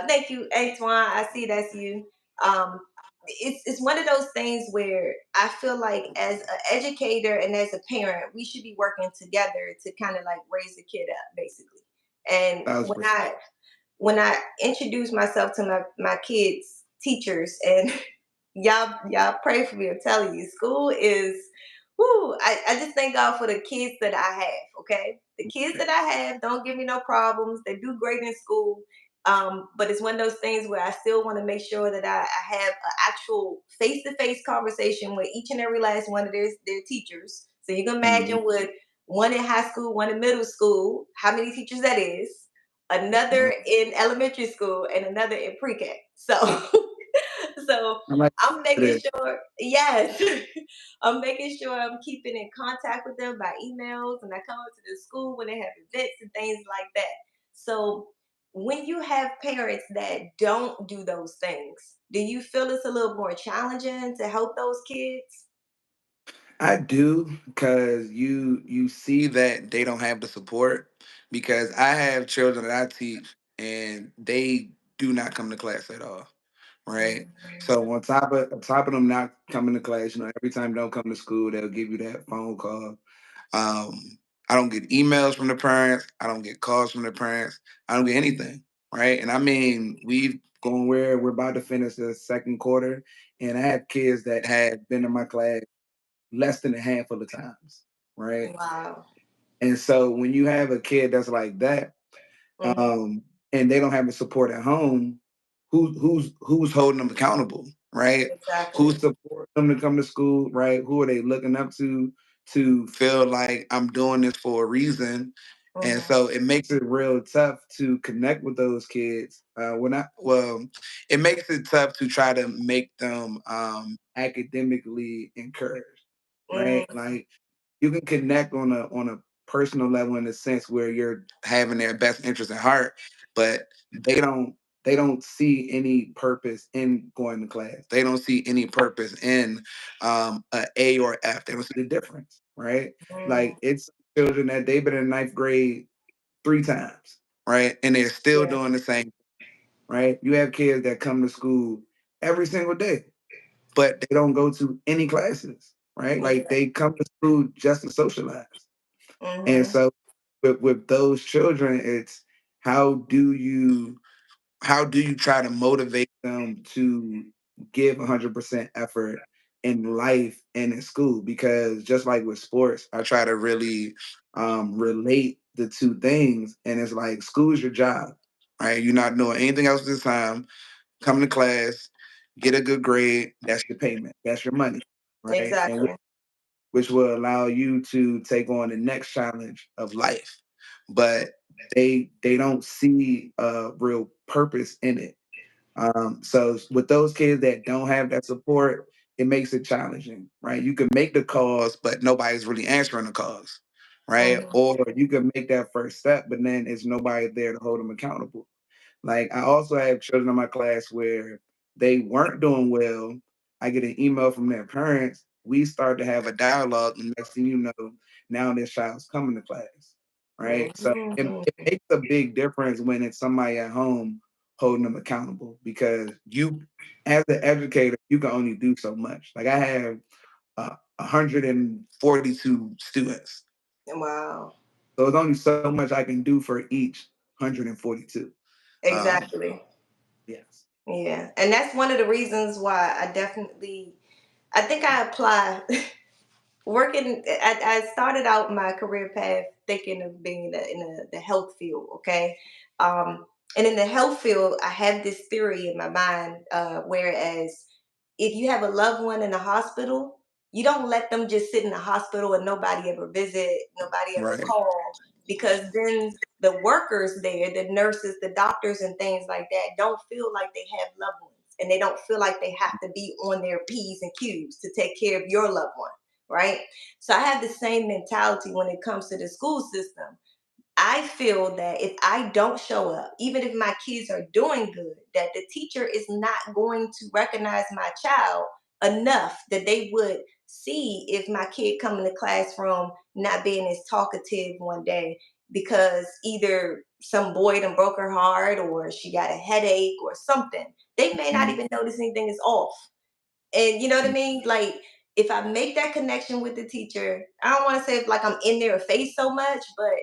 A: thank you, Antoine. I see that's you. Um, it's one of those things where I feel like as an educator and as a parent, we should be working together to kind of like raise the kid up, basically. And
C: That was
A: when I introduce myself to my kids' teachers and y'all pray for me. I'm telling you, school is whoo, I just thank God for the kids that I have, okay? The kids that I have don't give me no problems. They do great in school. But it's one of those things where I still want to make sure that I have an actual face-to-face conversation with each and every last one of their teachers. So you can
C: Mhm.
A: imagine with one in high school, one in middle school, how many teachers that is, another in elementary school, and another in pre-K. So so
C: I like
A: I'm making
C: it.
A: sure, yes, I'm making sure I'm keeping in contact with them by emails, and I come up to the school when they have events and things like that. So when you have parents that don't do those things, do you feel it's a little more challenging to help those kids?
C: I do because you see that they don't have the support because I have children that I teach and they do not come to class at all. Right.
A: Mhm.
C: So on top of them not coming to class, every time they don't come to school, they'll give you that phone call. Um, I don't get emails from the parents. I don't get calls from the parents. I don't get anything. Right. And I mean, we've gone where we're about to finish the second quarter, and I have kids that have been in my class less than a handful of times. Right.
A: Wow.
C: And so when you have a kid that's like that,
A: Hmm.
C: and they don't have the support at home, who's holding them accountable, right?
A: Exactly.
C: Who's supporting them to come to school, right? Who are they looking up to feel like I'm doing this for a reason? And
A: Hmm.
C: so it makes it real tough to connect with those kids. It makes it tough to try to make them academically encouraged, right?
A: Hmm.
C: Like you can connect on a personal level in a sense where you're having their best interest at heart, but they don't they don't see any purpose in going to class. They don't see any purpose in a A or F. They don't see the difference, right?
A: Mm,
C: Like it's children that they've been in ninth grade 3 times, right? And they're still
A: yeah.
C: doing the same, right? You have kids that come to school every single day, but they don't go to any classes, right? Like
A: Yeah.
C: they come to school just to socialize. And
A: Mhm.
C: so with those children, it's how do you how do you try to motivate them to give 100% effort in life and in school? Because just like with sports, I try to really relate the two things. And it's like school's your job, right? You're not doing anything else this time. Come to class, get a good grade. That's your payment. That's your money, right? And
A: Exactly.
C: which will allow you to take on the next challenge of life. But they don't see a real purpose in it. So with those kids that don't have that support, it makes it challenging, right? You can make the calls, but nobody's really answering the calls, right?
A: Mhm.
C: Or you can make that first step, but then it's nobody there to hold them accountable. Like I also have children in my class where they weren't doing well. I get an email from their parents. We start to have a dialogue, and next thing you know, now this child's coming to class, right? So it
A: Mhm.
C: makes a big difference when it's somebody at home holding them accountable because you, as the educator, you can only do so much. Like I have 142 students,
A: Wow.
C: so there's only so much I can do for each 142. Um,
A: Exactly.
C: yes.
A: Yeah. And that's one of the reasons why I think I apply working. I started out my career path thinking of being the health field, okay? um, and in the health field I have this theory in my mind, whereas if you have a loved one in the hospital, you don't let them just sit in the hospital and nobody ever visit, nobody ever
C: Right.
A: call, because then the workers there, the nurses, the doctors and things like that, don't feel like they have loved ones, and they don't feel like they have to be on their p's and q's to take care of your loved one, right? So I have the same mentality when it comes to the school system. I feel that if I don't show up, even if my kids are doing good, that the teacher is not going to recognize my child enough that they would see if my kid come in the classroom not being as talkative one day because either some boy done broke her heart or she got a headache or something. They may not
C: Mhm.
A: even notice anything is off. And you know what I mean? Like if I make that connection with the teacher, I don't want to say like I'm in their face so much, but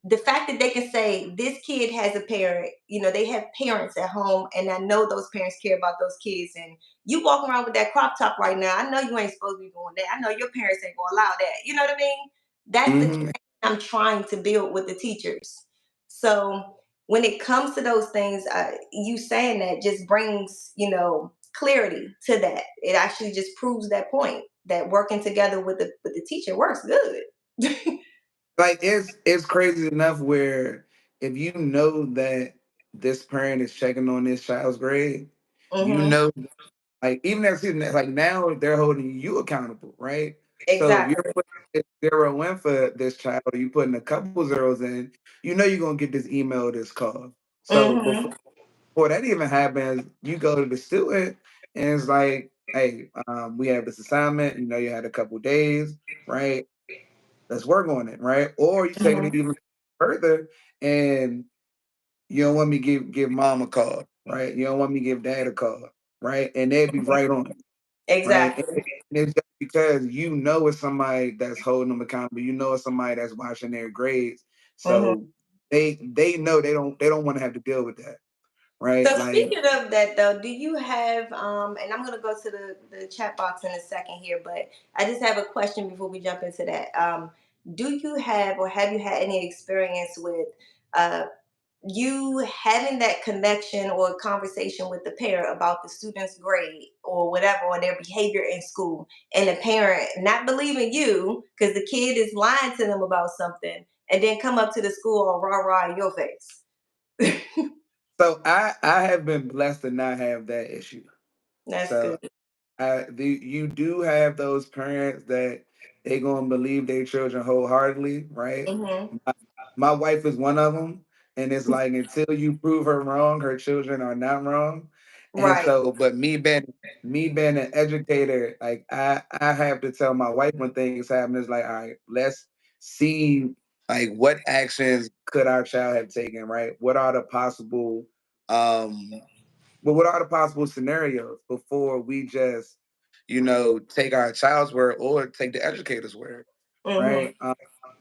A: the fact that they can say this kid has a parent, they have parents at home, and I know those parents care about those kids. And you walking around with that crop top right now, I know you ain't supposed to be doing that. I know your parents ain't gonna allow that. You know what I mean? That's the
C: Mhm.
A: connection I'm trying to build with the teachers. So when it comes to those things, you saying that just brings, clarity to that. It actually just proves that point that working together with the teacher works good.
C: Like it's crazy enough where if you know that this parent is checking on this child's grade, you
A: Hmm.
C: know, like even as like now they're holding you accountable, right? So if you're
A: Exactly.
C: putting a 0 in for this child, or you putting a couple zeros in, you know you're gonna get this email, this call. So
A: Hmm.
C: before that even happens, you go to the student and it's like, hey, we have this assignment. You know, you had a couple days, right? Let's work on it, right? Or you take it
A: Hmm.
C: even further and you don't want me to give mom a call, right? You don't want me to give dad a call, right? And they'd be right on it, right? And
A: Exactly.
C: it's just because you know it's somebody that's holding them accountable. You know it's somebody that's watching their grades.
A: Hmm.
C: So they know they don't want to have to deal with that, right?
A: So
C: Like
A: speaking of that though, do you have and I'm gonna go to the chat box in a second here, but I just have a question before we jump into that. Do you have or have you had any experience with uh, you having that connection or conversation with the parent about the student's grade or whatever or their behavior in school, and the parent not believing you because the kid is lying to them about something, and then come up to the school all rah rah in your face?
C: so I have been blessed to not have that issue.
A: That's
C: So
A: good.
C: you do have those parents that they gonna believe their children wholeheartedly, right?
A: Hmm.
C: My, my wife is one of them. And it's like until you prove her wrong, her children are not wrong. And
A: Right.
C: so, but me being an educator, like I have to tell my wife when things happen, it's like, all right, let's see like what actions could our child have taken, right? Um what are the possible scenarios before we just, take our child's word or take the educator's word,
A: Mhm.
C: right?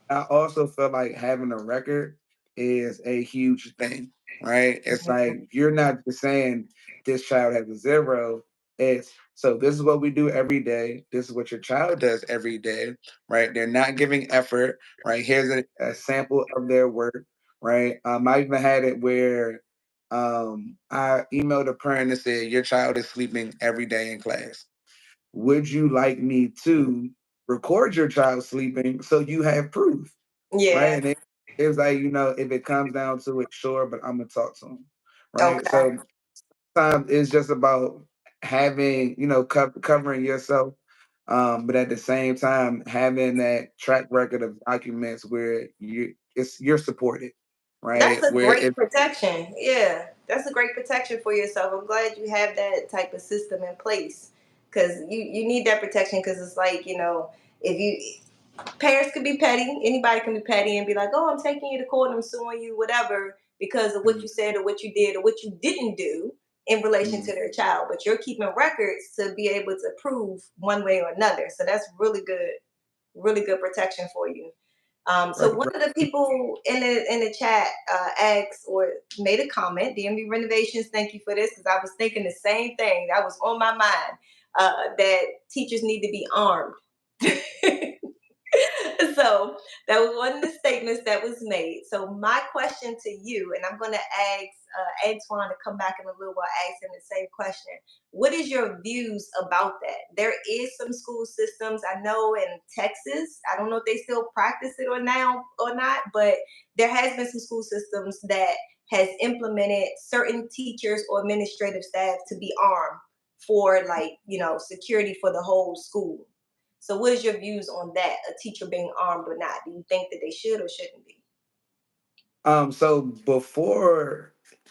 C: I also feel like having a record is a huge thing, right? It's like you're not just saying this child has a zero. It's so this is what we do every day. This is what your child does every day, right? They're not giving effort, right? Here's a sample of their work, right? I even had it where I emailed a parent and said, your child is sleeping every day in class. Would you like me to record your child sleeping so you have proof? Right.
A: Yeah.
C: And it was like, if it comes down to it, sure, but I'm gonna talk to him. Right.
A: Okay.
C: So sometimes it's just about having, covering yourself. But at the same time, having that track record of documents where you're supported,
A: That's
C: right?
A: a
C: Where
A: great
C: if
A: protection. Yeah, that's a great protection for yourself. I'm glad you have that type of system in place because you need that protection because it's like, if you parents could be petty, anybody can be petty and be like, oh, I'm taking you to court, I'm suing you, whatever, because of what
C: Mhm,
A: you said or what you did or what you didn't do in relation to
C: mhm,
A: their child. But you're keeping records to be able to prove one way or another. So that's really good protection for you. So
C: right,
A: one
C: right.
A: of the people in the chat asked or made a comment. DMV Renovations, thank you for this because I was thinking the same thing. That was on my mind. That teachers need to be armed. So that was one of the statements that was made. So my question to you, and I'm going to ask Antoine to come back in a little while, ask him the same question. What is your views about that? There is some school systems I know in Texas. I don't know if they still practice it or now or not, but there has been some school systems that has implemented certain teachers or administrative staff to be armed for like security for the whole school. So, what is your views on that? A teacher being armed or not? Do you think that they should or shouldn't be?
C: So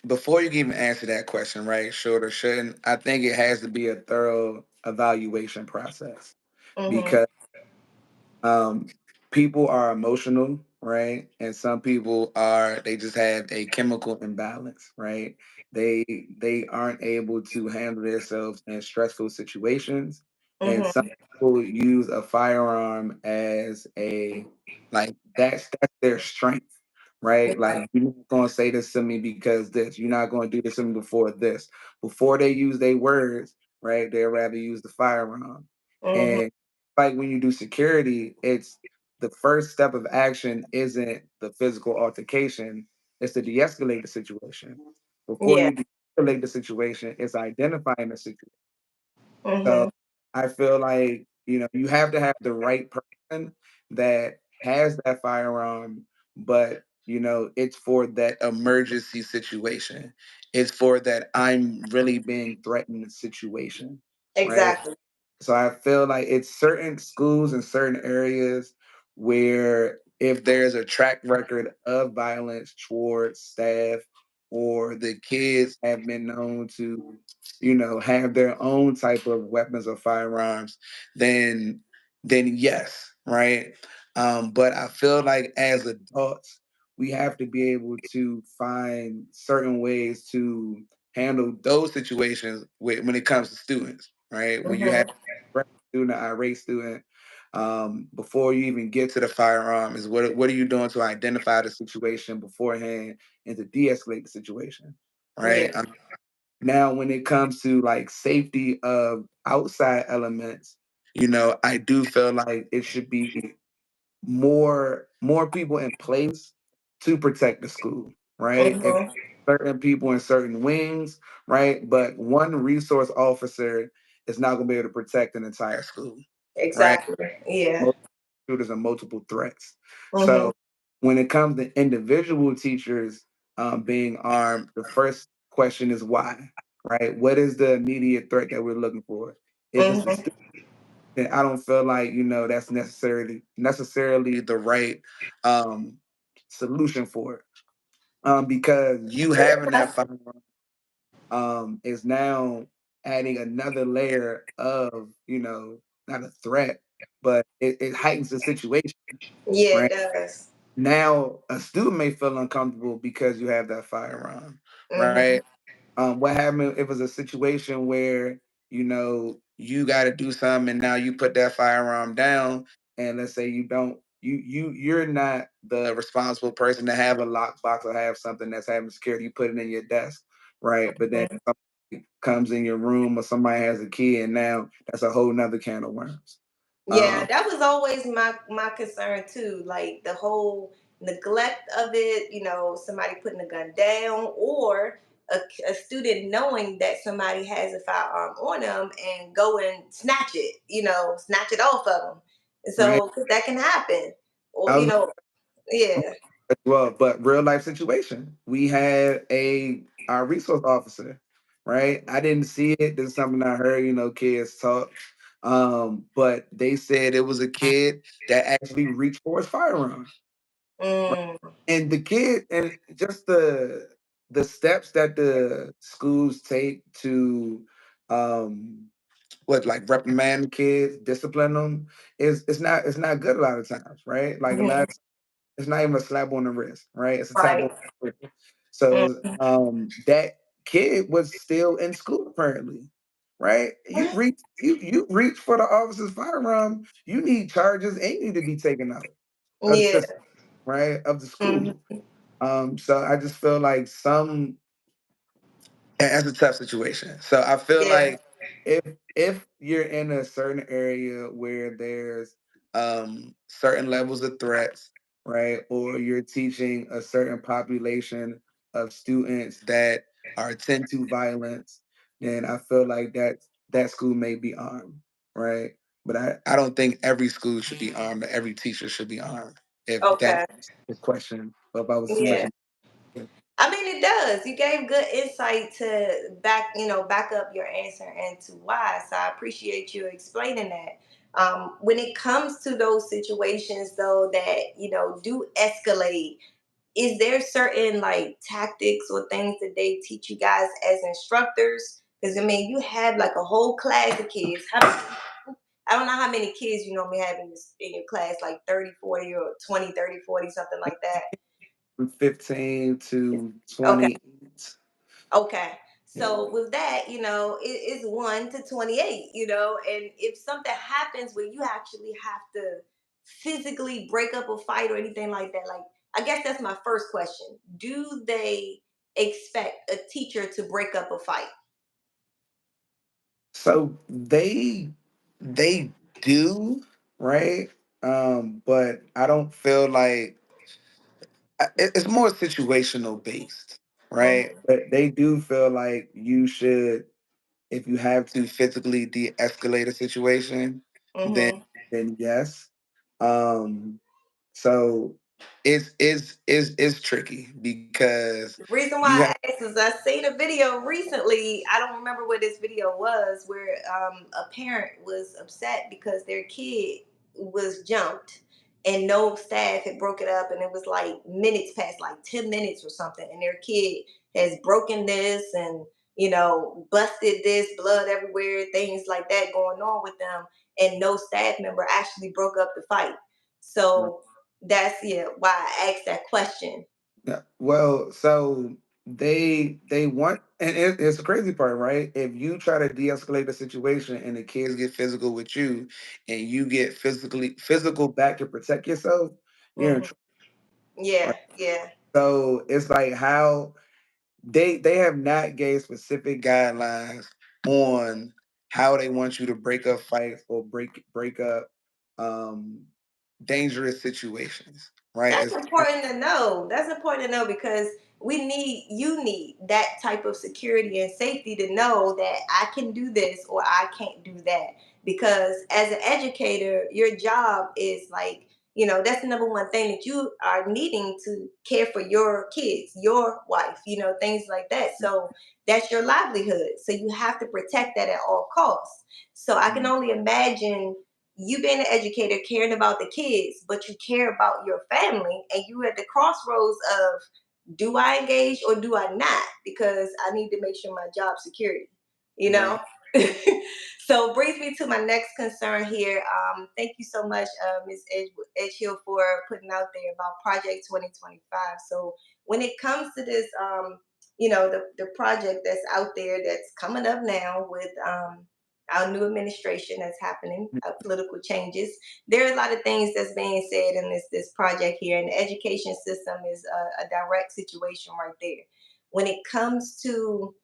C: before you can even answer that question, right? Should or shouldn't? I think it has to be a thorough evaluation process
A: Mm-hmm.
C: because um, people are emotional, right? And some people they just have a chemical imbalance, right? They aren't able to handle themselves in stressful situations. And some
A: Mm-hmm.
C: people use a firearm as a like that's their strength, right? Like you're not gonna say this to me because this, you're not gonna do this to me before this. Before they use their words, right? They'd rather use the firearm.
A: Mm-hmm.
C: And like when you do security, it's the first step of action isn't the physical altercation, it's to de-escalate the situation. Before
A: Yeah.
C: you de-escalate the situation, it's identifying the situation. So
A: Mm-hmm.
C: I feel like, you have to have the right person that has that firearm, but it's for that emergency situation. It's for that I'm really being threatened situation, right?
A: Exactly.
C: So I feel like it's certain schools in certain areas where if there's a track record of violence towards staff or the kids have been known to, have their own type of weapons or firearms, then yes, right? But I feel like as adults, we have to be able to find certain ways to handle those situations when it comes to students, right? When you have
A: Mm-hmm.
C: student, irate student, before you even get to the firearm, is what are you doing to identify the situation beforehand and to de-escalate the situation,
A: Yeah.
C: right? Now, when it comes to like safety of outside elements, I do feel like it should be more people in place to protect the school, right? If
A: Mm-hmm.
C: certain people in certain wings, right? But one resource officer is not going to be able to protect an entire school, right?
A: Exactly. Yeah.
C: Multiple shooters and multiple threats.
A: Mm-hmm.
C: So when it comes to individual teachers being armed, the first question is why, right? What is the immediate threat that we're looking for? If it's the
A: Mm-hmm.
C: student, then I don't feel like that's necessarily the right um, solution for it. because you having that firearm is now adding another layer of, not a threat, but it heightens the situation,
A: Yeah, it
C: right?
A: does.
C: Now a student may feel uncomfortable because you have that firearm,
A: Mm-hmm.
C: right? What happened if it was a situation where you got to do something and now you put that firearm down, and let's say you don't, you're not the responsible person to have a lockbox or have something that's having security. You put it in your desk, right? But then somebody comes in your room or somebody has a key, and now that's a whole nother can of worms.
A: Yeah,
C: Um,
A: that was always my concern too. Like the whole neglect of it, somebody putting a gun down, or a student knowing that somebody has a firearm on them and go and snatch it, snatch it off of them.
C: right?
A: So 'cause that can happen, or
C: I was
A: yeah.
C: as well, but real life situation. We had our resource officer, right? I didn't see it. This is something I heard, kids talk. But they said it was a kid that actually reached for his firearm. Right?
A: Mm,
C: And the kid, and just the steps that the schools take to like reprimand the kids, discipline them, is it's not good a lot of times, right? Like a lot
A: mhm.
C: of, it's not even a slap on the wrist, right? It's a tap on
A: Right.
C: the wrist. So
A: Mhm.
C: that kid was still in school apparently, right? You reach for the officer's firearm, you need charges and you need to be taken out of the
A: Yeah.
C: system, right? Of the school.
A: Mhm.
C: So I just feel like that's a tough situation. So I feel
A: Yeah.
C: like if if you're in a certain area where there's certain levels of threats, right, or you're teaching a certain population of students that are tend to violence, then I feel like that school may be armed, right? But I don't think every school should be armed or every teacher should be armed. If that
A: Okay.
C: is the question, if I was too much.
A: Yeah. I mean, it does. You gave good insight to back up your answer and to why. So I appreciate you explaining that. When it comes to those situations, though, that do escalate, is there certain like tactics or things that they teach you guys as instructors? Because I mean, you have like a whole class of kids. I don't know how many kids you normally have in your class, like 30, 40, or 20, 30, 40, something like that.
C: From 15 to
A: Okay.
C: 28.
A: Okay.
C: Yeah.
A: So with that, it's 1 to 28, and if something happens where you actually have to physically break up a fight or anything like that, like I guess that's my first question. Do they expect a teacher to break up a fight?
C: So they do, right? But I don't feel like it's more situational based, right?
A: Mm-hmm.
C: But they do feel like you should, if you have to physically de-escalate a situation, then
A: Mm-hmm.
C: then yes. Um, so it's tricky because
A: The reason
C: you have
A: why I asked is I seen a video recently. I don't remember what this video was, where a parent was upset because their kid was jumped and no staff had broke it up, and it was like minutes past, like 10 minutes or something, and their kid has broken this and busted this, blood everywhere, things like that going on with them, and no staff member actually broke up the fight. So that's why I asked that question.
C: Yeah. Well, so they want, and it's the crazy part, right? If you try to de-escalate the situation and the kids get physical with you, and you get physically physical back to protect yourself, you're in
A: Hmm.
C: trouble.
A: Yeah,
C: Right?
A: yeah.
C: So it's like how they have not gave specific guidelines on how they want you to break up fights or break up um dangerous situations, right?
A: That's
C: It's
A: important to know. That's important to know because you need that type of security and safety to know that I can do this or I can't do that. Because as an educator, your job is like, that's the number one thing that you are needing to care for your kids, your wife, things like that. So that's your livelihood. So you have to protect that at all costs. So I can only imagine you being an educator caring about the kids, but you care about your family, and you at the crossroads of do I engage or do I not? Because I need to make sure my job security, you know?
C: Right.
A: So brings me to my next concern here. Thank you so much, Ms. Edgehill, for putting out there about Project 2025. So when it comes to this, the project that's out there that's coming up now with our new administration that's happening, political changes, there are a lot of things that's being said in this project here, and the education system is a direct situation right there. When it comes to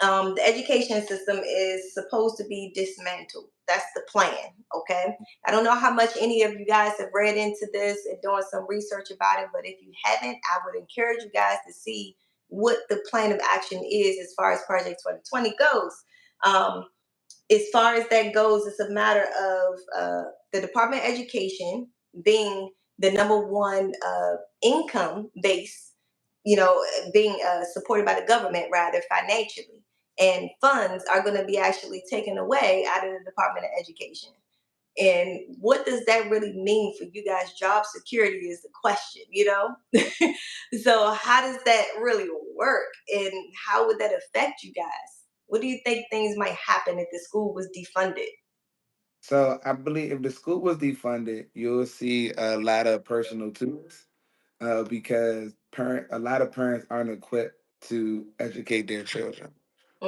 A: the education system is supposed to be dismantled. That's the plan. Okay. I don't know how much any of you guys have read into this and doing some research about it, but if you haven't, I would encourage you guys to see what the plan of action is as far as Project 2020 goes. Um, as far as that goes, it's a matter of the Department of Education being the number one income base, being supported by the government rather financially. And funds are going to be actually taken away out of the Department of Education. And what does that really mean for you guys? Job security is the question. So, how does that really work? And how would that affect you guys? What do you think things might happen if the school was defunded?
C: So I believe if the school was defunded, you'll see a lot of personal tutors, because a lot of parents aren't equipped to educate their children,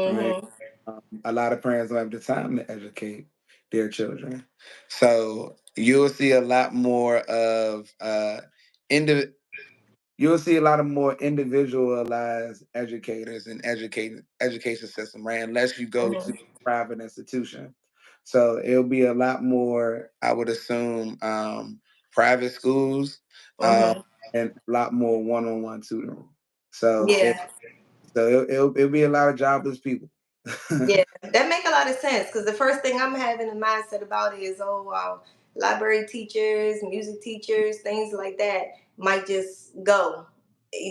C: right?
A: Mm-hmm.
C: A lot of parents don't have the time to educate their children. So you'll see a lot more of indi- you'll see a lot of more individualized educators and education system, right? Unless you go to
A: Mm-hmm.
C: a private institution. So it'll be a lot more, I would assume, private schools, um,
A: Mm-hmm.
C: and a lot more one-on-one tutoring. So it
A: Yeah.
C: it'll be a lot of jobless people.
A: Yeah, that make a lot of sense because the first thing I'm having a mindset about is, oh wow, library teachers, music teachers, things like that might just go.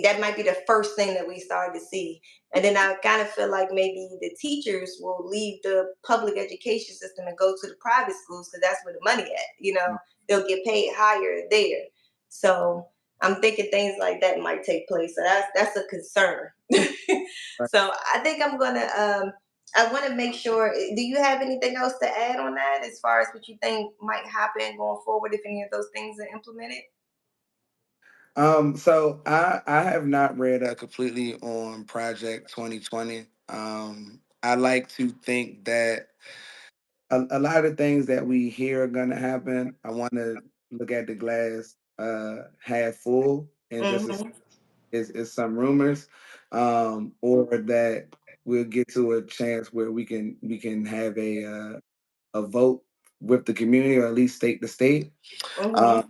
A: That might be the first thing that we start to see, and then I kind of feel like maybe the teachers will leave the public education system and go to the private schools because that's where the money at. They'll get paid higher there. So I'm thinking things like that might take place. So that's a concern. So I think I'm gonna I want to make sure. Do you have anything else to add on that as far as what you think might happen going forward if any of those things are implemented?
C: So I have not read completely on Project 2020. I like to think that a lot of things that we hear are gonna happen. I want to look at the glass half full, and this
A: Mm-hmm.
C: is some rumors, or that we'll get to a chance where we can have a vote with the community, or at least state to state.
A: Mm-hmm.
C: Um,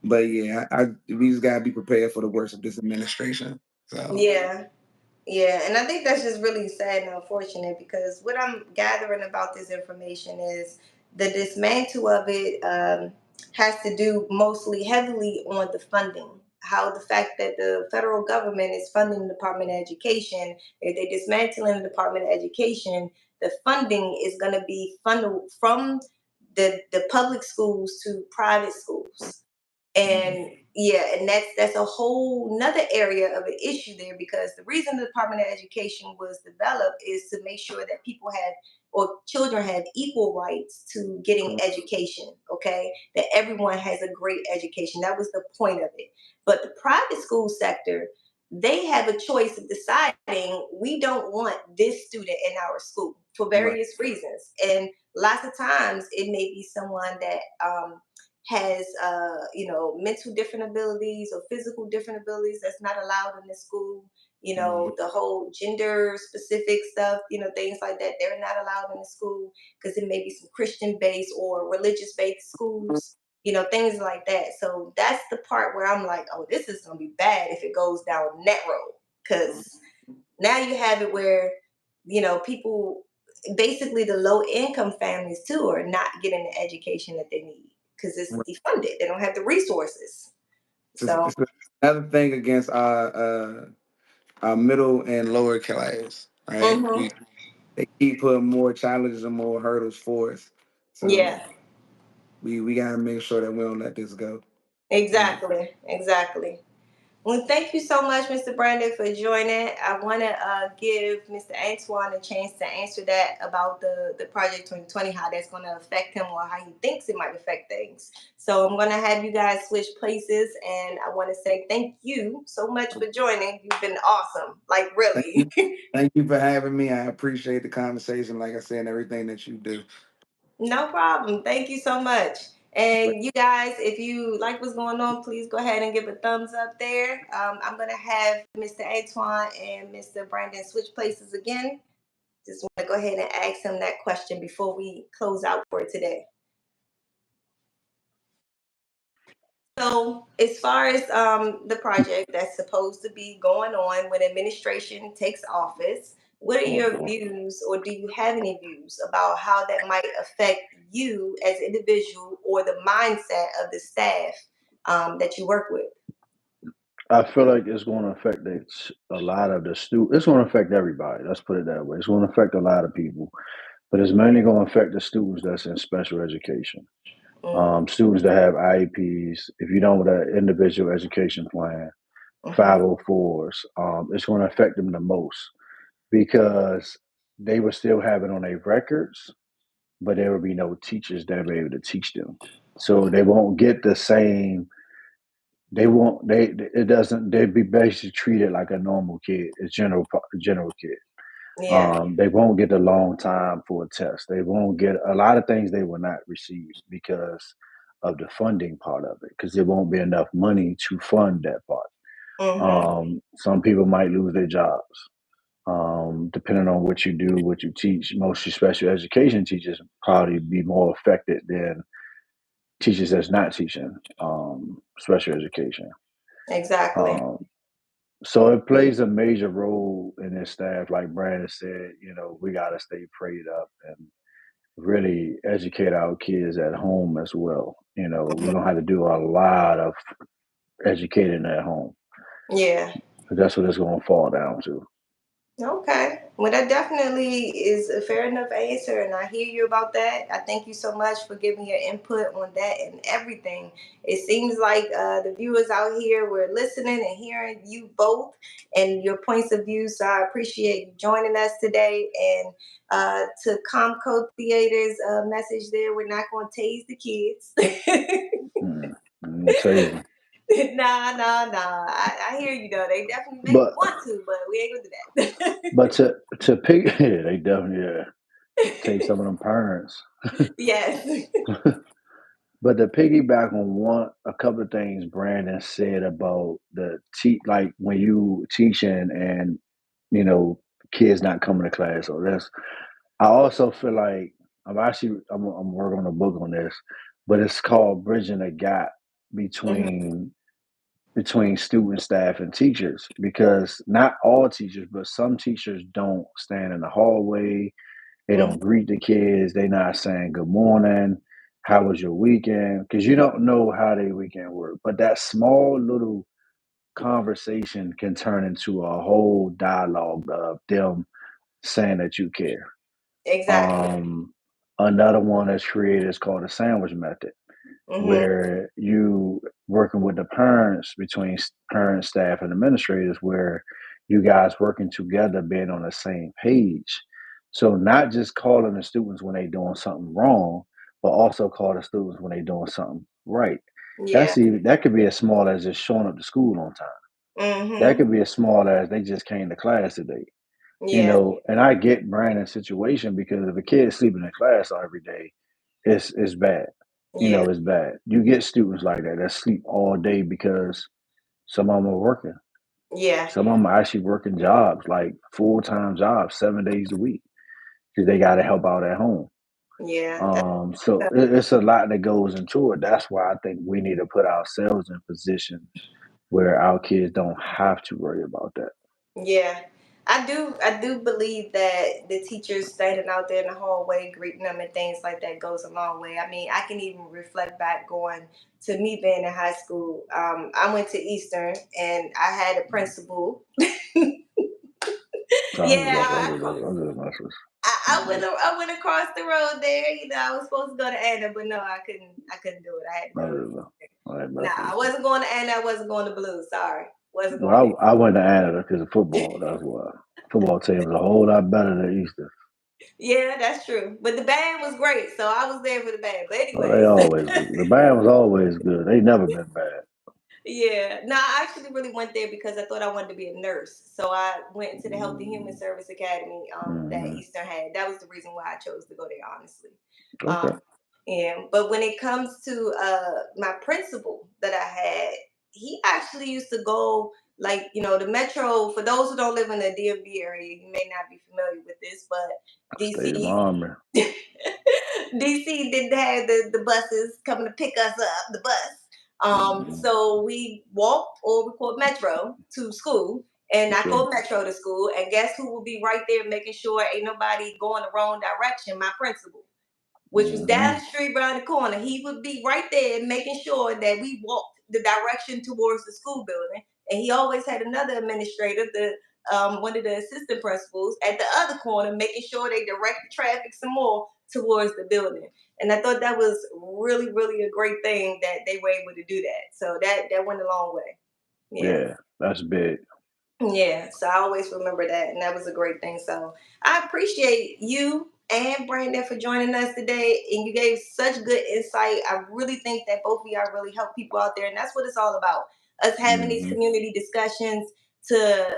C: but yeah, we just gotta be prepared for the worst of this administration. So
A: Yeah. Yeah, and I think that's just really sad and unfortunate because what I'm gathering about this information is the dismantle of it has to do mostly heavily on the funding. How the fact that the federal government is funding the Department of Education, if they dismantling the Department of Education, the funding is going to be funneled from the public schools to private schools.
C: mhm,
A: And yeah, and that's a whole nother area of an issue there because the reason the Department of Education was developed is to make sure that people have or children have equal rights to getting education. Okay, that everyone has a great education. That was the point of it. But the private school sector, they have a choice of deciding we don't want this student in our school for
C: right,
A: various reasons. And lots of times it may be someone that has mental different abilities or physical different abilities that's not allowed in the school.
C: mhm,
A: The whole gender specific stuff, things like that, they're not allowed in the school because it may be some Christian based or religious based schools, things like that. So that's the part where I'm like, oh, this is going to be bad if it goes down that road because now you have it where people, basically the low income families too, are not getting the education that they need because it's
C: right.
A: defunded. They don't have the resources. So
C: It's another thing against our middle and lower class, right?
A: hmm,
C: They keep putting more challenges and more hurdles for us. So
A: yeah,
C: we gotta make sure that we don't let this go. So
A: exactly, exactly. Well, thank you so much, Mr. Brandon, for joining. I want to give Mr. Antoine a chance to answer that about the Project 2020, how that's going to affect him or how he thinks it might affect things. So I'm going to have you guys switch places, and I want to say thank you so much for joining. You've been awesome, like
C: Thank
A: really.
C: you. Thank you for having me. I appreciate the conversation, like I said, and everything that you do.
A: No problem. Thank you so much. And you guys, if you like what's going on, please go ahead and give a thumbs up there. I'm going to have Mr. Antoine and Mr. Brandon switch places again. Just want to go ahead and ask him that question before we close out for today. So, as far as the project that's supposed to be going on when administration takes office, what are your views, or do you have any views about how that might affect you as an individual or the mindset of the staff that you work with?
B: I feel like it's going to affect a lot of the students. It's going to affect everybody. Let's put it that way. It's going to affect a lot of people, but it's mainly going to affect the students that's in special education.
A: Mm-hmm.
B: Students that have IEPs. If you don't with an individual education plan,
A: Mm-hmm.
B: 504s, it's going to affect them the most because they will still have it on their records, but there will be no teachers that will be able to teach them. So they won't get the same. They won't. They it doesn't. They'd be basically treated like a normal kid, a general kid.
A: Yeah.
B: They won't get the long time for a test. They won't get a lot of things they will not receive because of the funding part of it, because there won't be enough money to fund that part.
A: Mm-hmm.
B: Some people might lose their jobs. Depending on what you do, what you teach, most special education teachers probably be more affected than teachers that's not teaching special education.
A: Exactly.
B: Um, so it plays a major role in this staff. Like Brandon said, we got to stay prayed up and really educate our kids at home as well. We're
A: Mhm.
B: gonna have to do a lot of educating at home.
A: Yeah.
B: That's what it's gonna fall down to.
A: Okay. Well, that definitely is a fair enough answer, and I hear you about that. I thank you so much for giving your input on that and everything. It seems like the viewers out here were listening and hearing you both and your points of view. So I appreciate you joining us today. And to Comco Theater's message there, we're not going to tase the kids.
B: Mm. I'm Tasing.
A: Nah, nah, nah. I hear you though. They definitely make
B: But
A: want to, but we ain't gonna do
B: but to pick, yeah, they definitely take
A: that.
B: some of them parents.
A: Yes.
B: But to piggyback on a couple of things Brandon said about like when you teaching and you know kids not coming to class or this, I also feel like I'm working on a book on this, but it's called Bridging the Gap
A: Hmm.
B: between student, staff, and teachers because not all teachers, but some teachers don't stand in the hallway. They don't
A: Hmm.
B: greet the kids. They not saying good morning. How was your weekend? Because you don't know how their weekend worked. But that small little conversation can turn into a whole dialogue of them saying that you care.
A: Exactly.
B: Um, Another one that's created is called the sandwich method,
A: Hmm.
B: where you working with the parents between parents, staff, and administrators, where you guys working together, being on the same page. So not just calling the students when they doing something wrong, but also call the students when they doing something right.
A: Yeah.
B: That could be as small as just showing up to school on time. That
A: Hmm.
B: could be as small as they just came to class today.
A: Yeah.
B: And I get Brandon's situation because if a kid is sleeping in class every day, it's bad.
A: Yeah.
B: It's bad. You get students like that sleep all day because some of them are working.
A: Yeah.
B: Some of them are actually working jobs, like full-time jobs, 7 days a week, because they got to help out at home.
A: Yeah.
B: So it's a lot that goes into it. That's why I think we need to put ourselves in position where our kids don't have to worry about that.
A: Yeah. I do believe that the teachers standing out there in the hallway greeting them and things like that goes a long way. I mean, I can even reflect back going to me being in high school. I went to Eastern and I had a principal.
B: So I'm just messing.
A: Yeah,
B: I'm just messing.
A: I went across the road there. I was supposed to go to Anna, but no, I couldn't. I couldn't do it. I had to go.
B: I'm just, I ain't
A: Nah,
B: messing
A: I
B: with you.
A: wasn't going to Anna. I wasn't going to Blue. Sorry. Wasn't gonna
B: Well,
A: mix.
B: I went to Anna because of football. That's why. Football team was a whole lot better than Eastern.
A: Yeah, that's true. But the band was great, so I was there for the band. But
B: Well, they
A: anyways,
B: always the band was always good. They never been bad.
A: yeah. No, I actually really went there because I thought I wanted to be a nurse. So I went to the Health and Human Service Academy that
B: Mm-hmm.
A: Eastern had. That was the reason why I chose to go there, honestly.
B: Okay.
A: Um, and but when it comes to my principal that I had, he actually used to go like the metro. For those who don't live in the DMV area, you may not be familiar with this, but
B: State of
A: DC
B: Army.
A: DC didn't have the buses coming to pick us up, the bus.
B: Mm-hmm.
A: So we walked or we called Metro to school. And
B: For
A: I
B: sure.
A: called Metro to school. And guess who will be right there making sure ain't nobody going the wrong direction? My principal, which was
B: Mm-hmm.
A: down the street around the corner. He would be right there making sure that we walked the direction towards the school building. And he always had another administrator, the one of the assistant principals, at the other corner, making sure they direct the traffic some more towards the building. And I thought that was really, really a great thing that they were able to do that. So that went a long way. Yeah.
B: Yeah, that's big.
A: Yeah, so I always remember that, and that was a great thing. So I appreciate you and Brandon for joining us today, and you gave such good insight. I really think that both of y'all really help people out there, and that's what it's all about. Us having these
B: Mm-hmm.
A: community discussions to,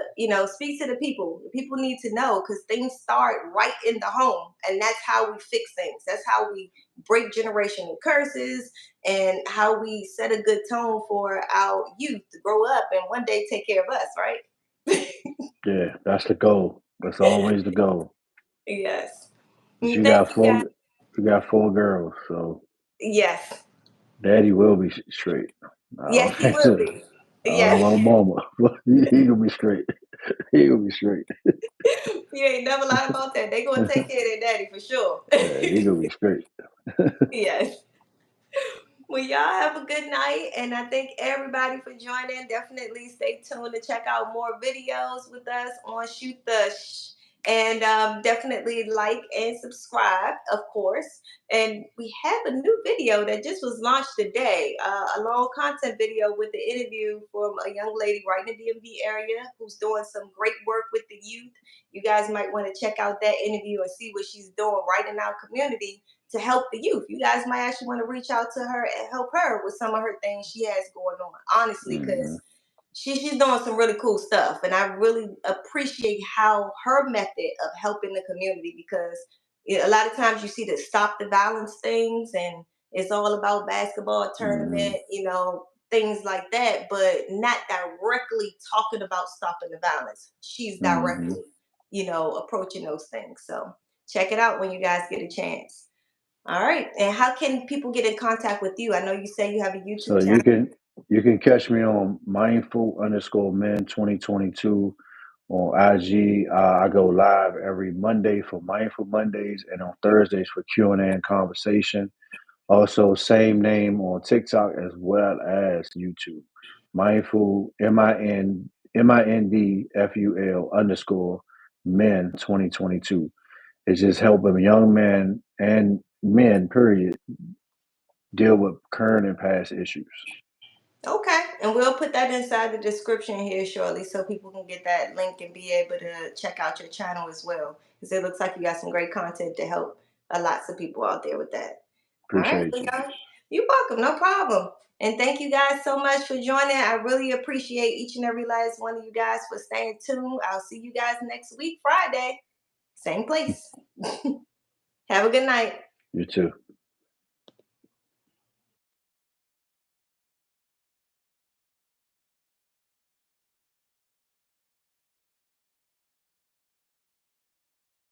A: speak to the people. The people need to know because things start right in the home, and that's how we fix things. That's how we break generational curses and how we set a good tone for our youth to grow up and one day take care of us, right?
B: Yeah, that's the goal. That's always the goal.
A: Yes.
B: But
A: Thank you, guys.
B: you got 4 girls, so
A: Yes.
B: daddy will be straight. I
A: Yes,
B: don't
A: he
B: think
A: will
B: so.
A: be.
B: I don't know
A: Yes.
B: about mama, but he gonna be straight. He gonna be straight.
A: You ain't never lied about that. They gonna take care of their daddy for sure.
B: Yeah, he gonna be straight.
A: Yes. Well, y'all have a good night, and I thank everybody for joining. Definitely stay tuned to check out more videos with us on Shoot the Sh. And definitely like and subscribe, of course. And we have a new video that just was launched today, a long content video with the interview from a young lady right in the DMV area who's doing some great work with the youth. You guys might want to check out that interview and see what she's doing right in our community to help the youth. You guys might actually want to reach out to her and help her with some of her things she has going on, honestly,
B: Mm-hmm.
A: because she's doing some really cool stuff. And I really appreciate how her method of helping the community because a lot of times you see the stop the violence things and it's all about basketball
B: Mm-hmm.
A: tournament, things like that, but not directly talking about stopping the violence. She's
B: Mm-hmm.
A: directly, approaching those things. So check it out when you guys get a chance. All right. And how can people get in contact with you? I know you say you have a
B: So
A: YouTube channel.
B: you can catch me on mindful_men 2022 on IG. I go live every Monday for Mindful Mondays and on Thursdays for Q&A and conversation. Also, same name on TikTok as well as YouTube. Mindful MINDFUL_men 2022. It's just helping young men and men, period, deal with current and past issues.
A: Okay. And we'll put that inside the description here shortly so people can get that link and be able to check out your channel as well. Because it looks like you got some great content to help lots of people out there with that. All right.
B: Appreciate
A: So
B: you.
A: y'all, you're welcome. No problem. And thank you guys so much for joining. I really appreciate each and every last one of you guys for staying tuned. I'll see you guys next week, Friday. Same place. Have a good night.
B: You too.